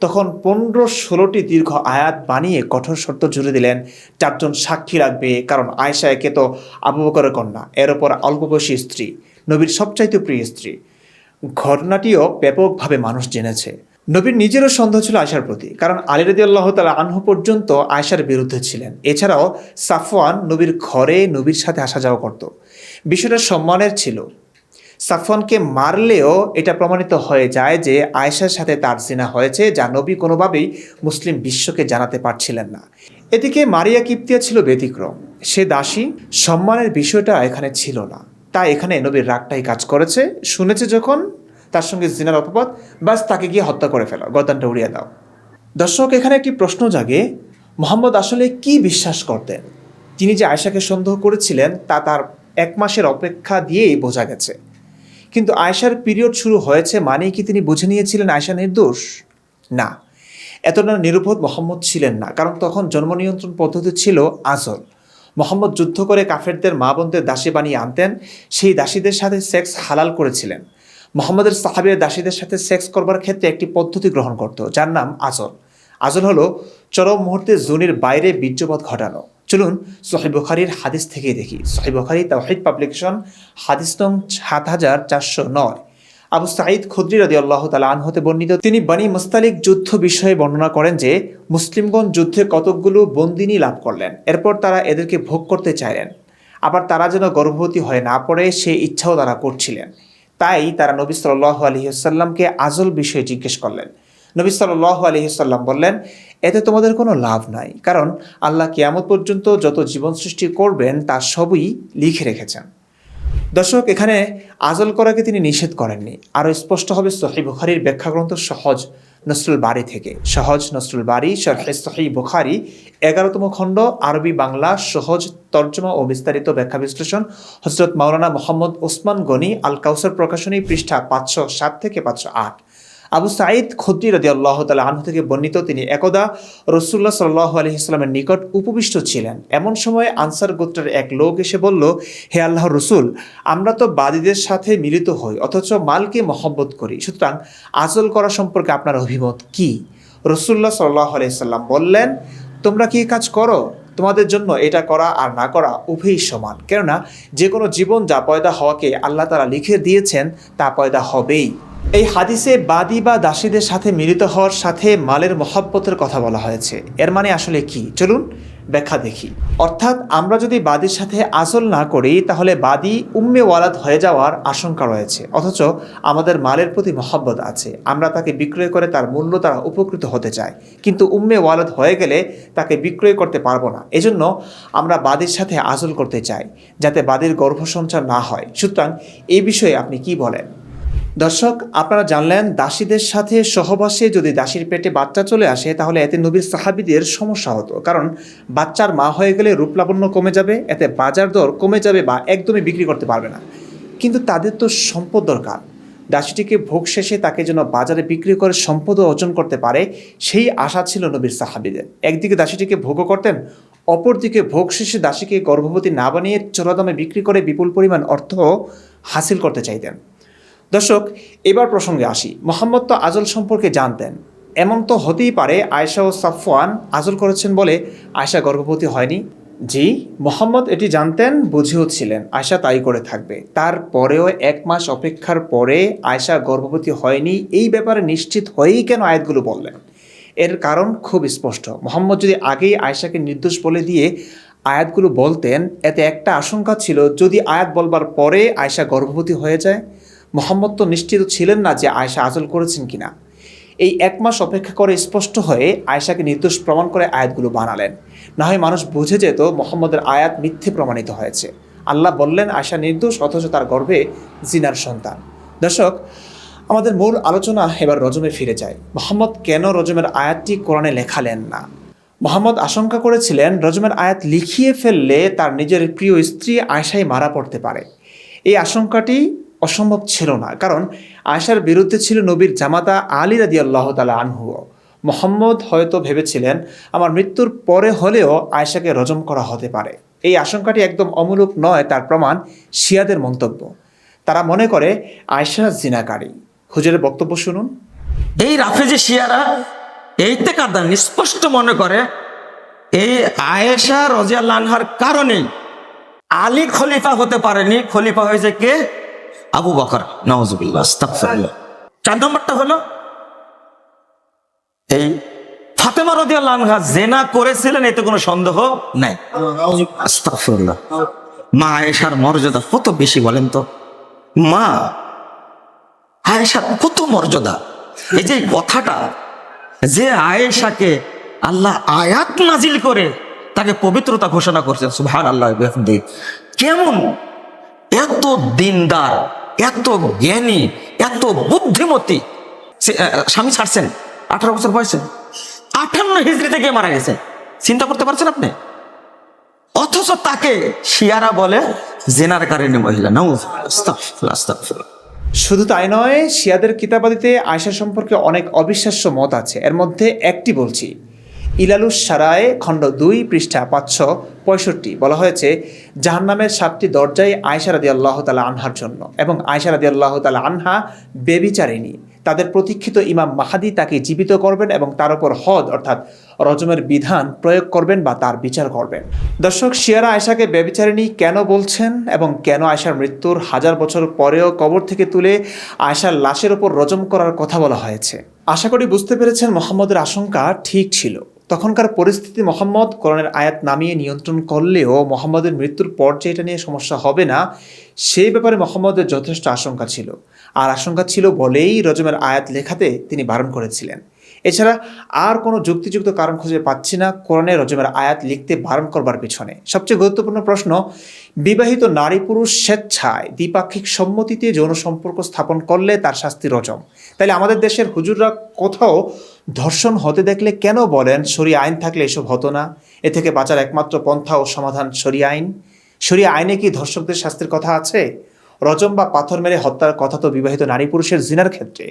Speaker 1: তখন 15-16টি দীর্ঘ আয়াত বানিয়ে কঠোর শর্ত জুড়ে দিলেন 4 জন সাক্ষী রাখবে, কারণ আয়েশা একে তো আবু বকরের কন্যা, এর ওপর অল্প বয়সী স্ত্রী, নবীর সবচাইতে প্রিয় স্ত্রী। ঘটনাটিও ব্যাপকভাবে মানুষ জেনেছে। নবীর নিজেরও সন্দেহ ছিল আয়েশার প্রতি, কারণ আলী রাদিয়াল্লাহু তাআলা আনহু পর্যন্ত আয়েশার বিরুদ্ধে ছিলেন। এছাড়াও সাফওয়ান নবীর ঘরে নবীর সাথে আসা যাওয়া করত। বিষয়টা সম্মানের ছিল। সাফওয়ানকে মারলেও এটা প্রমাণিত হয়ে যায় যে আয়েশার সাথে তার জিনা হয়েছে, যা নবী কোনোভাবেই মুসলিম বিশ্বকে জানাতে পারছিলেন না। এদিকে মারিয়া কিপ্তিয়া ছিল ব্যতিক্রম। সে দাসী, সম্মানের বিষয়টা এখানে ছিল না। তাই এখানে নবীর রাগটাই কাজ করেছে। শুনেছে যখন তার সঙ্গে জিনার অপবাদ, বাস তাকে গিয়ে হত্যা করে ফেলো, গর্দানটা উড়িয়ে দাও। দর্শক, এখানে একটি প্রশ্ন জাগে, মুহাম্মদ আসলে কি বিশ্বাস করতেন? তিনি যে আয়েশাকে সন্দেহ করেছিলেন তা তার 1 মাসের অপেক্ষা দিয়েই বোঝা গেছে। কিন্তু আয়েশার পিরিয়ড শুরু হয়েছে মানেই কি তিনি বুঝে নিয়েছিলেন আয়েশা নির্দোষ? না, এতটা নিরুপদ মোহাম্মদ ছিলেন না, কারণ তখন জন্ম নিয়ন্ত্রণ পদ্ধতি ছিল আজল। মোহাম্মদ যুদ্ধ করে কাফেরদের মা বোনদের দাসী বানিয়ে আনতেন, সেই দাসীদের সাথে সেক্স হালাল করেছিলেন। মোহাম্মদের সাহাবীরা দাসীদের সাথে সেক্স করবার ক্ষেত্রে একটি পদ্ধতি গ্রহণ করত, যার নাম আজল। আজল হলো চরম মুহূর্তে জুনির বাইরে বীর্যপাত ঘটানো। চলুন সহিহ বুখারীর হাদিস থেকেই দেখি। সহিহ বুখারী তাওহীদ পাবলিকেশন, হাদিস নং ৭৪০৯। আবু সাঈদ খুদরি রাদিয়াল্লাহু তাআলা আনহু হতে বর্ণিত, তিনি বনী মুস্তালিক যুদ্ধ বিষয়ে বর্ণনা করেন যে মুসলিমগণ যুদ্ধে কতকগুলো বন্দিনী লাভ করলেন। এরপর তারা এদেরকে ভোগ করতে চাইলেন। আবার তারা যেন গর্ভবতী হয়ে না পড়ে সে ইচ্ছাও তারা করছিলেন। তাই তারা নবী সাল্লাল্লাহু আলাইহি ওয়াসাল্লামকে আজল বিষয়ে জিজ্ঞেস করলেন। নবী সাল্লাল্লাহু আলাইহি ওয়াসাল্লাম বললেন, এতে তোমাদের কোনো লাভ নাই, কারণ আল্লাহ কিয়ামত পর্যন্ত যত জীবন সৃষ্টি করবেন তা সবই লিখে রেখেছেন। দর্শক, এখানে আজল করাকে তিনি নিষেধ করেননি। আরও স্পষ্ট হবে সহিহ বুখারীর ব্যাখ্যা গ্রন্থ সহজ নসরুল বারী থেকে। সহজ নসরুল বারী শরহে সহিহ বুখারী 11তম খণ্ড, আরবি বাংলা সহজ তর্জমা ও বিস্তারিত ব্যাখ্যা বিশ্লেষণ, হযরত মাওলানা মোহাম্মদ ওসমান গনি আল কাউসার প্রকাশনী, পৃষ্ঠা 507 থেকে 508। আবু সাঈদ খুদরি রাদিয়াল্লাহু তাআলা আনহু থেকে বর্ণিত, তিনি একদা রাসূলুল্লাহ সাল্লাল্লাহু আলাইহি ওয়াসাল্লামের নিকট উপবিষ্ট ছিলেন। এমন সময় আনসার গোত্রের এক লোক এসে বলল, হে আল্লাহর রাসূল, আমরা তো বাদীদের সাথে মিলিত হই, অথচ মালকে মহব্বত করি। সুতরাং আজল করা সম্পর্কে আপনার অভিমত কি? রাসূলুল্লাহ সাল্লাল্লাহু আলাইহি ওয়াসাল্লাম বললেন, তোমরা কি কাজ করো? তোমাদের জন্য এটা করা আর না করা উভয়ই সমান, কেননা যে কোনো জীবন যা পয়দা হওয়াকে আল্লাহ তাআলা লিখে দিয়েছেন তা পয়দা হবেই। এই হাদিসে বাদী বা দাসীদের সাথে মিলিত হওয়ার সাথে মালের মহব্বতের কথা বলা হয়েছে। এর মানে আসলে কি? চলুন ব্যাখ্যা দেখি। অর্থাৎ আমরা যদি বাদীর সাথে আজল না করি তাহলে বাদী উম্মে ওয়ালাদ হয়ে যাওয়ার আশঙ্কা রয়েছে, অথচ আমাদের মালের প্রতি মহব্বত আছে। আমরা তাকে বিক্রয় করে তার মূল্য দ্বারা উপকৃত হতে চাই, কিন্তু উম্মে ওয়ালাদ হয়ে গেলে তাকে বিক্রয় করতে পারবো না। এজন্য আমরা বাদীর সাথে আজল করতে চাই, যাতে বাদীর গর্ভসঞ্চার না হয়। সুতরাং এই বিষয়ে আপনি কি বলেন? দর্শক, আপনারা জানলেন দাসীদের সাথে সহবাসে যদি দাসীর পেটে বাচ্চা চলে আসে তাহলে এতে নবীর সাহাবীদের সমস্যা হতো, কারণ বাচ্চার মা হয়ে গেলে রূপলাবণ্য কমে যাবে, এতে বাজার দর কমে যাবে বা একদমই বিক্রি করতে পারবে না। কিন্তু তাদের তো সম্পদ দরকার। দাসীটিকে ভোগ শেষে তাকে যেন বাজারে বিক্রি করে সম্পদ অর্জন করতে পারে, সেই আশা ছিল নবীর সাহাবীদের। একদিকে দাসীটিকে ভোগও করতেন, অপরদিকে ভোগ শেষে দাসীকে গর্ভবতী না বানিয়ে চড়া দামে বিক্রি করে বিপুল পরিমাণ অর্থ হাসিল করতে চাইতেন। দর্শক, এবার প্রসঙ্গে আসি। মুহাম্মদ তো আজল সম্পর্কে জানতেন। এমন তো হতেই পারে আয়েশা ও সাফওয়ান আজল করেছেন বলে আয়েশা গর্ভবতী হয়নি। জি, মুহাম্মদ এটি জানতেন, বুঝেও ছিলেন আয়েশা তাই করে থাকবে। তারপরেও 1 মাস অপেক্ষার পরে আয়েশা গর্ভবতী হয়নি এই ব্যাপারে নিশ্চিত হয়েই কেন আয়াতগুলো বললেন? এর কারণ খুব স্পষ্ট। মুহাম্মদ যদি আগেই আয়েশাকে নির্দোষ বলে দিয়ে আয়াতগুলো বলতেন, এতে একটা আশঙ্কা ছিল, যদি আয়াত বলবার পরে আয়েশা গর্ভবতী হয়ে যায়। মুহাম্মদ তো নিশ্চিত ছিলেন না যে আয়েশা আজল করেছেন কিনা। এই 1 মাস অপেক্ষা করে স্পষ্ট হয়ে আয়েশাকে নির্দোষ প্রমাণ করে আয়াতগুলো বানালেন। না হয় মানুষ বুঝে যেত মুহাম্মদের আয়াত মিথ্যে প্রমাণিত হয়েছে। আল্লাহ বললেন আয়েশা নির্দোষ, অথচ তার গর্ভে জিনার সন্তান। দর্শক, আমাদের মূল আলোচনা এবার রজমে ফিরে যায়। মুহাম্মদ কেন রজমের আয়াতটি কোরআনে লেখালেন না? মুহাম্মদ আশঙ্কা করেছিলেন রজমের আয়াত লিখিয়ে ফেললে তার নিজের প্রিয় স্ত্রী আয়েশাই মারা পড়তে পারে। এই আশঙ্কাটি অসম্ভব ছিল না, কারণ আয়েশার বিরুদ্ধে ছিল নবীর জামাতা আলী রাদিয়াল্লাহু তাআলা আনহু। মুহাম্মদ হয়তো ভেবেছিলেন আমার মৃত্যুর পরে হলেও আয়েশাকে রজম করা হতে পারে। এই আশঙ্কাটি একদম অমূলক নয়, তার প্রমাণ শিয়াদের মন্তব্য। তারা মনে করে আয়েশা জিনাকারী। হুজুরের বক্তব্য শুনুন।
Speaker 2: এই রাফেজি শিয়ারা এইতে কারদান স্পষ্ট মনে করে এই আয়েশা রাদিয়াল্লাহু আনহার কারণে আলী খলিফা হতে পারেনি, খলিফা হয়েছে কে? আবু বকর। নাউজুবিল্লাহ, আস্তাগফিরুল্লাহ। 4 নম্বরটা হলো এই ফাতেমা রাদিয়াল্লাহু আনহা জেনা করেছিলেন, এতে কোনো সন্দেহ নাই। আস্তাগফিরুল্লাহ। মা আয়েশার মর্যাদা কত বেশি বলেন তো, মা আয়েশার কত মর্যাদা। এই যে কথাটা, যে আয়েশাকে আল্লাহ আয়াত নাজিল করে তাকে পবিত্রতা ঘোষণা করছেন, সুবহানাল্লাহ। কেমন এত দিনদার, এত জ্ঞানী, এত বুদ্ধিমতী। স্বামী ছাড়ছেন 18 বছর বয়সে, 58 হিজরি থেকে মারা গেছে। চিন্তা করতে পারছেন আপনি? অথচ তাকে শিয়ারা বলে জেনার কারণে মহিলা। আস্তাগফিরুল্লাহ।
Speaker 1: শুধু তাই নয়, শিয়াদের কিতাবাদিতে আয়েশা সম্পর্কে অনেক অবিশ্বাস্য মত আছে। এর মধ্যে একটি বলছি। ইলালুস সারায় খণ্ড 2 পৃষ্ঠা 565 বলা হয়েছে, জাহান্নামের 7টি দরজাই আয়েশা রাদিয়াল্লাহু তাআলা আনহার জন্য, এবং আয়েশা রাদিয়াল্লাহু তাআলা আনহা বেবিচারিণী। তাদের প্রতীক্ষিত ইমাম মাহাদি তাকে জীবিত করবেন এবং তার উপর হদ অর্থাৎ রজমের বিধান প্রয়োগ করবেন বা তার বিচার করবেন। দর্শক, শিয়ারা আয়েশাকে বেবিচারিণী কেন বলছেন এবং কেন আয়েশার মৃত্যুর 1000 বছর পরেও কবর থেকে তুলে আয়েশার লাশের উপর রজম করার কথা বলা হয়েছে? আশা করি বুঝতে পেরেছেন মুহাম্মদের আশঙ্কা ঠিক ছিল। তখনকার পরিস্থিতি মুহাম্মদ কোরআনের আয়াত নামিয়ে নিয়ন্ত্রণ করলেও মুহাম্মদের মৃত্যুর পর যে এটা নিয়ে সমস্যা হবে না, সেই ব্যাপারে মুহাম্মদের যথেষ্ট আশঙ্কা ছিল। আর আশঙ্কা ছিল বলেই রজমের আয়াত লেখাতে তিনি বারণ করেছিলেন। এছাড়া আর কোনো যুক্তিযুক্ত কারণ খুঁজে পাচ্ছি না কোরআনে রজমের আয়াত লিখতে বারণ করবার পিছনে। সবচেয়ে গুরুত্বপূর্ণ প্রশ্ন, বিবাহিত নারী পুরুষ স্বেচ্ছায় দ্বিপাক্ষিক সম্মতিতে যৌন সম্পর্ক স্থাপন করলে তার শাস্তি রজম। তাইলে আমাদের দেশের হুজুররা কোথাও ধর্ষণ হতে দেখলে কেন বলেন শরিয়া আইন থাকলে এসব হতো না? এ থেকে বাঁচার একমাত্র পন্থা ও সমাধান শরিয়া আইন। শরিয়া আইনে কি ধর্ষকদের শাস্তির কথা আছে? রজম বা পাথর মেরে হত্যার কথা তো বিবাহিত নারী পুরুষের জিনার ক্ষেত্রে।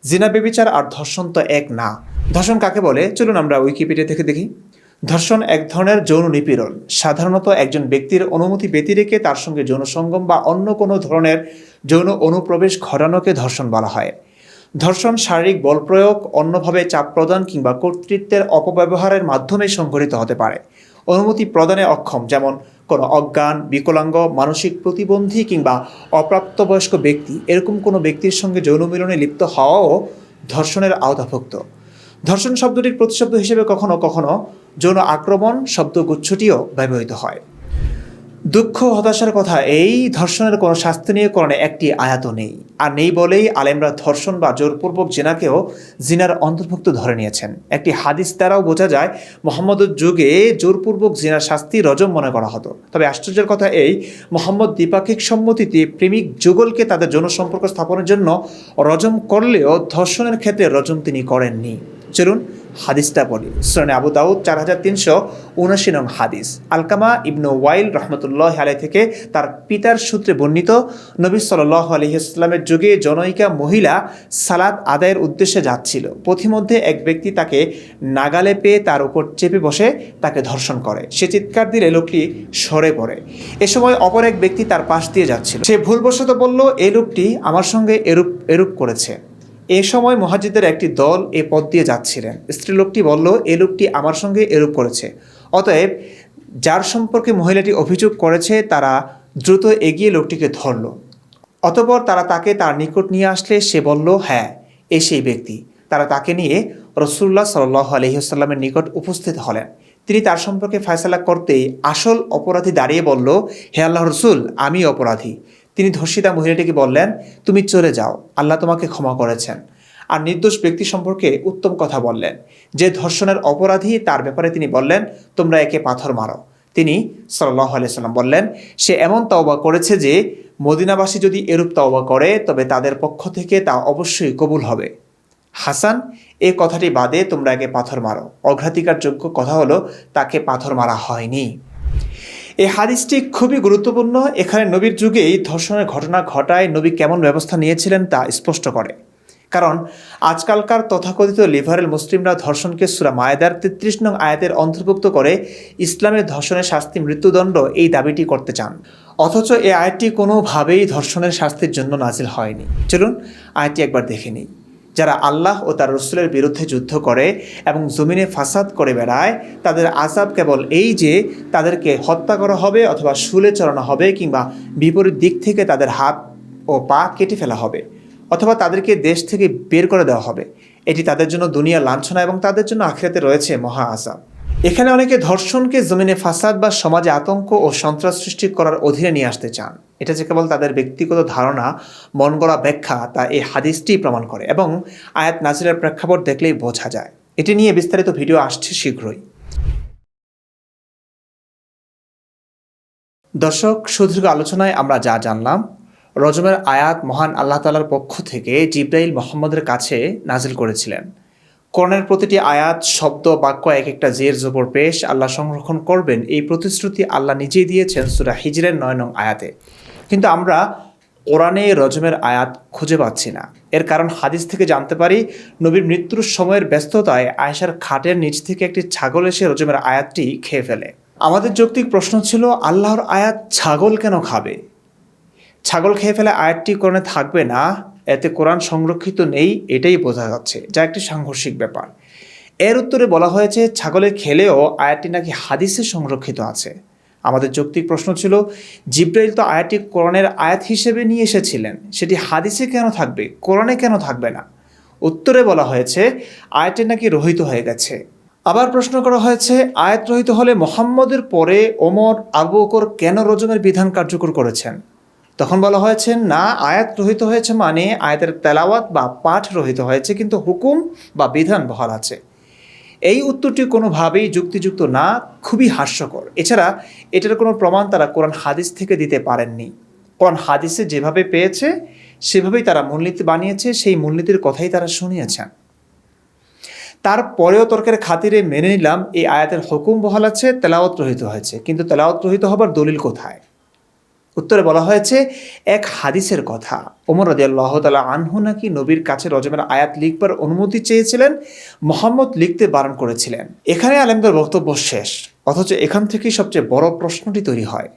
Speaker 1: জিনা বেবিচার আর ধর্ষণ তো এক না। ধর্ষণ কাকে বলে? চলুন আমরা উইকিপিডিয়া থেকে দেখি। ধর্ষণ এক ধরনের যৌন নিপীড়ন। সাধারণত একজন ব্যক্তির অনুমতি ব্যতি রেখে তার সঙ্গে যৌন সঙ্গম বা অন্য কোনো ধরনের যৌন অনুপ্রবেশ ঘটানোকে ধর্ষণ বলা হয়। ধর্ষণ শারীরিক বল প্রয়োগ, অন্যভাবে চাপ প্রদান কিংবা কর্তৃত্বের অপব্যবহারের মাধ্যমে সংঘটিত হতে পারে। অনুমতি প্রদানে অক্ষম, যেমন কোনো অজ্ঞান, বিকলাঙ্গ, মানসিক প্রতিবন্ধী কিংবা অপ্রাপ্তবয়স্ক ব্যক্তি, এরকম কোনো ব্যক্তির সঙ্গে যৌন মিলনে লিপ্ত হওয়াও ধর্ষণের আওতাভুক্ত। ধর্ষণ শব্দটির প্রতিশব্দ হিসেবে কখনো কখনো যৌন আক্রমণ শব্দগুচ্ছটিও ব্যবহৃত হয়। দুঃখ হতাশার কথা, এই ধর্ষণের কোনো শাস্তি নিয়ে কোরআনে একটি আয়াতও নেই। আর নেই বলেই আলেমরা ধর্ষণ বা জোরপূর্বক জিনাকেও জিনার অন্তর্ভুক্ত ধরে নিয়েছেন। একটি হাদিস দ্বারাও বোঝা যায় মুহাম্মদের যুগে জোরপূর্বক জিনার শাস্তি রজম মনে করা হতো। তবে আশ্চর্যের কথা এই, মুহাম্মদ দ্বিপাক্ষিক সম্মতিতে প্রেমিক যুগলকে তাদের যৌন সম্পর্ক স্থাপনের জন্য রজম করলেও ধর্ষণের ক্ষেত্রে রজম তিনি করেননি। চলুন হাদিসটা বলি। সুনানে আবু দাউদ 4379 নং হাদিস। আলকামা ইবনু ওয়াইল রহমতুল্লাহ আলাইহি থেকে তার পিতার সূত্রে বর্ণিত, নবী সাল্লাল্লাহু আলাইহি ওয়াসাল্লামের যুগে জনৈকা মহিলা সালাত আদায়ের উদ্দেশ্যে যাচ্ছিল। পথিমধ্যে এক ব্যক্তি তাকে নাগালে পেয়ে তার উপর চেপে বসে তাকে ধর্ষণ করে। সে চিৎকার দিলে লোকটি সরে পড়ে। এ সময় অপর এক ব্যক্তি তার পাশ দিয়ে যাচ্ছিল। সে ভুলবশত বলল, এই লোকটি আমার সঙ্গে এরূপ করেছে। এ সময় মুহাজ্জিরদের একটি দল এ পথ দিয়ে যাচ্ছিলেন। স্ত্রীলোকটি বলল, এ লোকটি আমার সঙ্গে এরূপ করেছে। অতএব যার সম্পর্কে মহিলাটি অভিযোগ করেছে তারা দ্রুত এগিয়ে লোকটিকে ধরল। অতঃপর তারা তাকে তার নিকট নিয়ে আসলে সে বলল, হ্যাঁ, এ সেই ব্যক্তি। তারা তাকে নিয়ে রাসূলুল্লাহ সাল্লাল্লাহু আলাইহি ওয়াসাল্লামের নিকট উপস্থিত হলেন। তিনি তার সম্পর্কে ফয়সালা করতেই আসল অপরাধী দাঁড়িয়ে বলল, হে আল্লাহর রাসূল, আমি অপরাধী। তিনি ধর্ষিতা মহিলাটিকে বললেন, তুমি চলে যাও, আল্লাহ তোমাকে ক্ষমা করেছেন। আর নির্দোষ ব্যক্তি সম্পর্কে উত্তম কথা বললেন। যে ধর্ষণের অপরাধী তার ব্যাপারে তিনি বললেন, তোমরা একে পাথর মারো। তিনি সাল্লাল্লাহু আলাইহি ওয়াসাল্লাম বললেন, সে এমন তওবা করেছে যে মদিনাবাসী যদি এরূপ তওবা করে তবে তাদের পক্ষ থেকে তা অবশ্যই কবুল হবে। হাসান, এই কথাটি বাদে তোমরা একে পাথর মারো। অগ্রাধিকার যোগ্য কথা হলো তাকে পাথর মারা হয়নি। এই হাদিসটি খুবই গুরুত্বপূর্ণ। এখানে নবীর যুগেই ধর্ষণের ঘটনা ঘটায় নবী কেমন ব্যবস্থা নিয়েছিলেন তা স্পষ্ট করে। কারণ আজকালকার তথাকথিত লিবারেল মুসলিমরা ধর্ষণকে সূরা মায়েদার 33 নং আয়াতের অন্তর্ভুক্ত করে ইসলামের ধর্ষণের শাস্তি মৃত্যুদণ্ড এই দাবিটি করতে চান। অথচ এই আয়াতটি কোনোভাবেই ধর্ষণের শাস্তির জন্য নাজিল হয়নি। চলুন আয়াতটি একবার দেখে নিই। যারা আল্লাহ ও তার রাসূলের বিরুদ্ধে যুদ্ধ করে এবং জমিনে ফাসাদ করে বেড়ায়, তাদের আযাব কেবল এই যে তাদেরকে হত্যা করা হবে অথবা শুলে চড়ানো হবে কিংবা বিপরীত দিক থেকে তাদের হাত ও পা কেটে ফেলা হবে অথবা তাদেরকে দেশ থেকে বের করে দেওয়া হবে। এটি তাদের জন্য দুনিয়া লাঞ্ছনা এবং তাদের জন্য আখিরাতে রয়েছে মহা আযাব। এখানে অনেকে ধর্ষণকে জমিনে ফাসাদ বা সমাজে আতঙ্ক ও সন্ত্রাস সৃষ্টি করার অধীনে নিয়ে আসতে চান। এটা যে কেবল তাদের ব্যক্তিগত ধারণা, মন গড়া ব্যাখ্যা, তা এই হাদিসটি প্রমাণ করে এবং আয়াত নাজিলের প্রেক্ষাপট দেখলেই বোঝা যায়। এটি নিয়ে বিস্তারিত ভিডিও আসছে শীঘ্রই। দর্শক, সুদীর্ঘ আলোচনায় আমরা যা জানলাম, রজমের আয়াত মহান আল্লাহ তাআলার পক্ষ থেকে জিব্রাইল মুহাম্মদের কাছে নাজিল করেছিলেন। কোরআনের প্রতিটি আয়াত, শব্দ, বাক্য এক একটা জের জবর পেশ আল্লাহ সংরক্ষণ করবেন, এই প্রতিশ্রুতি আল্লাহ নিজেই দিয়েছেন সূরা হিজরের 9 নং আয়াতে। কিন্তু আমরা কোরআনে রজমের আয়াত খুঁজে পাচ্ছি না। এর কারণ হাদিস থেকে জানতে পারি, নবীর মৃত্যুর সময়ের ব্যস্ততায় আয়েশার খাটের নিচ থেকে একটি ছাগল এসে রজমের আয়াতটি খেয়ে ফেলে। আমাদের যৌক্তিক প্রশ্ন ছিল, আল্লাহর আয়াত ছাগল কেন খাবে? ছাগল খেয়ে ফেলে আয়াতটি কোরআনে থাকবে না, এতে কোরআন সংরক্ষিত নেই, এটাই বোঝা যাচ্ছে, যা একটি সাংঘর্ষিক ব্যাপার। এর উত্তরে বলা হয়েছে ছাগলের খেলেও আয়াতটি নাকি হাদিসে সংরক্ষিত আছে। আমাদের যৌক্তিক প্রশ্ন ছিল, জিব্রাইল তো আয়াতটি কোরআনের আয়াত হিসেবে নিয়ে এসেছিলেন, সেটি হাদিসে কেন থাকবে, কোরআনে কেন থাকবে না? উত্তরে বলা হয়েছে আয়াতটি নাকি রহিত হয়ে গেছে। আবার প্রশ্ন করা হয়েছে, আয়াত রহিত হলে মুহাম্মদের পরে ওমর, আবু বকর কেন রজমের বিধান কার্যকর করেছেন? তখন বলা হয়েছে, না, আয়াত রহিত হয়েছে মানে আয়াতের তেলাওয়াত বা পাঠ রহিত হয়েছে, কিন্তু হুকুম বা বিধান বহাল আছে। এই উত্তরটি কোনোভাবেই যুক্তিযুক্ত না, খুবই হাস্যকর। এছাড়া এটার কোনো প্রমাণ তারা কোরআন হাদিস থেকে দিতে পারেননি। কোরআন হাদিসে যেভাবে পেয়েছে সেভাবেই তারা মূলনীতি বানিয়েছে, সেই মূলনীতির কথাই তারা শুনিয়েছেন। তারপরেও তর্কের খাতিরে মেনে নিলাম এই আয়াতের হুকুম বহাল আছে, তেলাওয়াত রহিত হয়েছে, কিন্তু তেলাওয়াত রহিত হবার দলিল কোথায়? উত্তরে বলা হয়েছে এক হাদিসের কথা। ওমর রাদিয়াল্লাহু তাআলা আনহু নাকি নবীর কাছে রজমের আয়াত লিখবার অনুমতি চেয়েছিলেন, মুহাম্মদ লিখতে বারণ করেছিলেন। এখানে আলেমদের বক্তব্য শেষ। অথচ এখান থেকেই সবচেয়ে বড় প্রশ্নটি তৈরি হয়,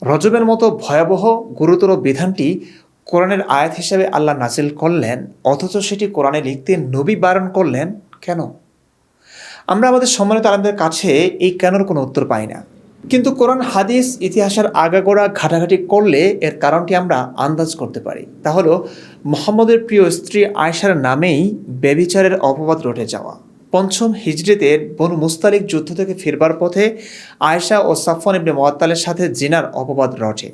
Speaker 1: রজমের মতো ভয়াবহ গুরুতর বিধানটি কোরআনের আয়াত হিসেবে আল্লাহ নাজিল করলেন, অথচ সেটি কোরআনে লিখতে নবী বারণ করলেন কেন? আমরা আমাদের সম্মানিত আলেমদের কাছে এই কেনর কোনো উত্তর পাই না। কিন্তু কোরআন হাদিস ইতিহাসের আগাগোড়া ঘাটাঘাটি করলে এর কারণটি আমরা আন্দাজ করতে পারি। তা হলো মুহাম্মদের প্রিয় স্ত্রী আয়েশার নামেই ব্যভিচারের অপবাদ রটে যাওয়া। 5ম হিজরিতে বনু মুস্তালিক যুদ্ধ থেকে ফিরবার পথে আয়েশা ও সাফওয়ান ইবনে মুআত্তালের সাথে জিনার অপবাদ রটে।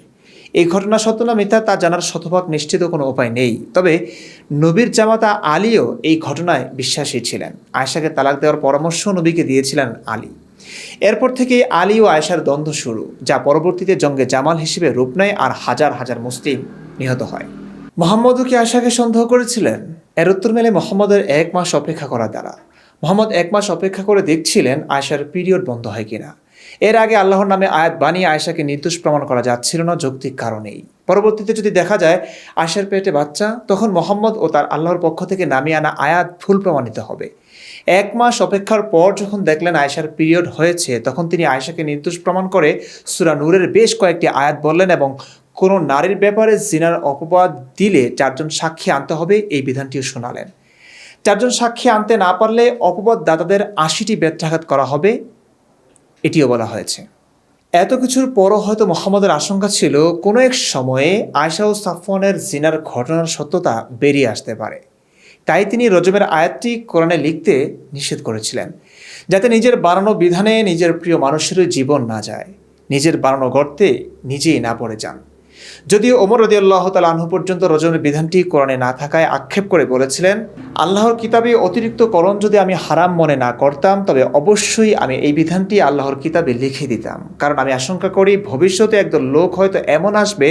Speaker 1: এই ঘটনা সত্য না মিথ্যা তা জানার শতভাগ নিশ্চিত কোনো উপায় নেই। তবে নবীর জামাতা আলীও এই ঘটনায় বিশ্বাসী ছিলেন। আয়েশাকে তালাক দেওয়ার পরামর্শ নবীকে দিয়েছিলেন আলী। এরপর থেকে আলী ও আয়েশার দ্বন্দ্ব শুরু, যা পরবর্তীতে জঙ্গে জামাল হিসেবে রূপ নেয় আর হাজার হাজার মুসলিম নিহত হয়। মুহাম্মদও কি আয়েশাকে সন্দেহ করেছিলেন? এর উত্তর মেলে মুহাম্মদের 1 মাস অপেক্ষা করা দ্বারা। মুহাম্মদ 1 মাস অপেক্ষা করে দেখছিলেন আয়েশার পিরিয়ড বন্ধ হয় কিনা। এর আগে আল্লাহর নামে আয়াত বানিয়ে আয়েশাকে নির্দোষ প্রমাণ করা যাচ্ছিল না যৌক্তিক কারণেই। পরবর্তীতে যদি দেখা যায় আয়েশার পেটে বাচ্চা, তখন মুহাম্মদ ও তার আল্লাহর পক্ষ থেকে নামিয়ে আনা আয়াত ভুল প্রমাণিত হবে। 1 মাস অপেক্ষার পর যখন দেখলেন আয়েশার পিরিয়ড হয়েছে, তখন তিনি আয়েশাকে নির্দোষ প্রমাণ করে সূরা নূরের বেশ কয়েকটি আয়াত বললেন এবং কোনো নারীর ব্যাপারে জিনার অপবাদ দিলে 4 জন সাক্ষী আনতে হবে, এই বিধানটিও শোনালেন। 4 জন সাক্ষী আনতে না পারলে অপবাদ দাতাদের 80টি বেত্রাঘাত করা হবে, এটিও বলা হয়েছে। এত কিছুর পরও হয়তো মুহাম্মদের আশঙ্কা ছিল কোনো এক সময়ে আয়েশা ও সাফওয়ানের জিনার ঘটনার সত্যতা বেরিয়ে আসতে পারে। তাই তিনি রজমের আয়াতটি কোরআনে লিখতে নিষেধ করেছিলেন, যাতে নিজের বানানো বিধানে নিজের প্রিয় মানুষেরও জীবন না যায়, নিজের বানানো গর্তে নিজেই না পড়ে যান। যদিও ওমর রাদিয়াল্লাহু তাআলা আনহু পর্যন্ত রজমের বিধানটি কোরআনে না থাকায় আক্ষেপ করে বলেছিলেন, আল্লাহর কিতাবে অতিরিক্ত করণ যদি আমি হারাম মনে না করতাম, তবে অবশ্যই আমি এই বিধানটি আল্লাহর কিতাবে লিখে দিতাম। কারণ আমি আশঙ্কা করি ভবিষ্যতে একদল লোক হয়তো এমন আসবে,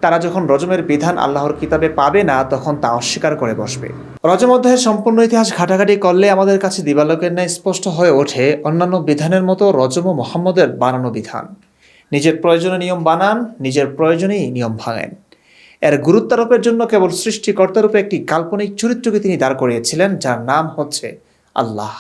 Speaker 1: তারা যখন রজমের বিধান আল্লাহর কিতাবে পাবে না, তখন তা অস্বীকার করে বসবে। রজম অধ্যায়ের সম্পূর্ণ ইতিহাস ঘাটাঘাটি করলে আমাদের কাছে দিবালোকের ন্যায় স্পষ্ট হয়ে ওঠে, অন্যান্য বিধানের মতো রজমও মুহাম্মদের বানানো বিধান। নিজের প্রয়োজনে নিয়ম বানান, নিজের প্রয়োজনেই নিয়ম ভাঙেন। এর গুরুত্বারোপের জন্য কেবল সৃষ্টিকর্তারূপে একটি কাল্পনিক চরিত্রকে তিনি দাঁড় করিয়েছিলেন, যার নাম হচ্ছে আল্লাহ।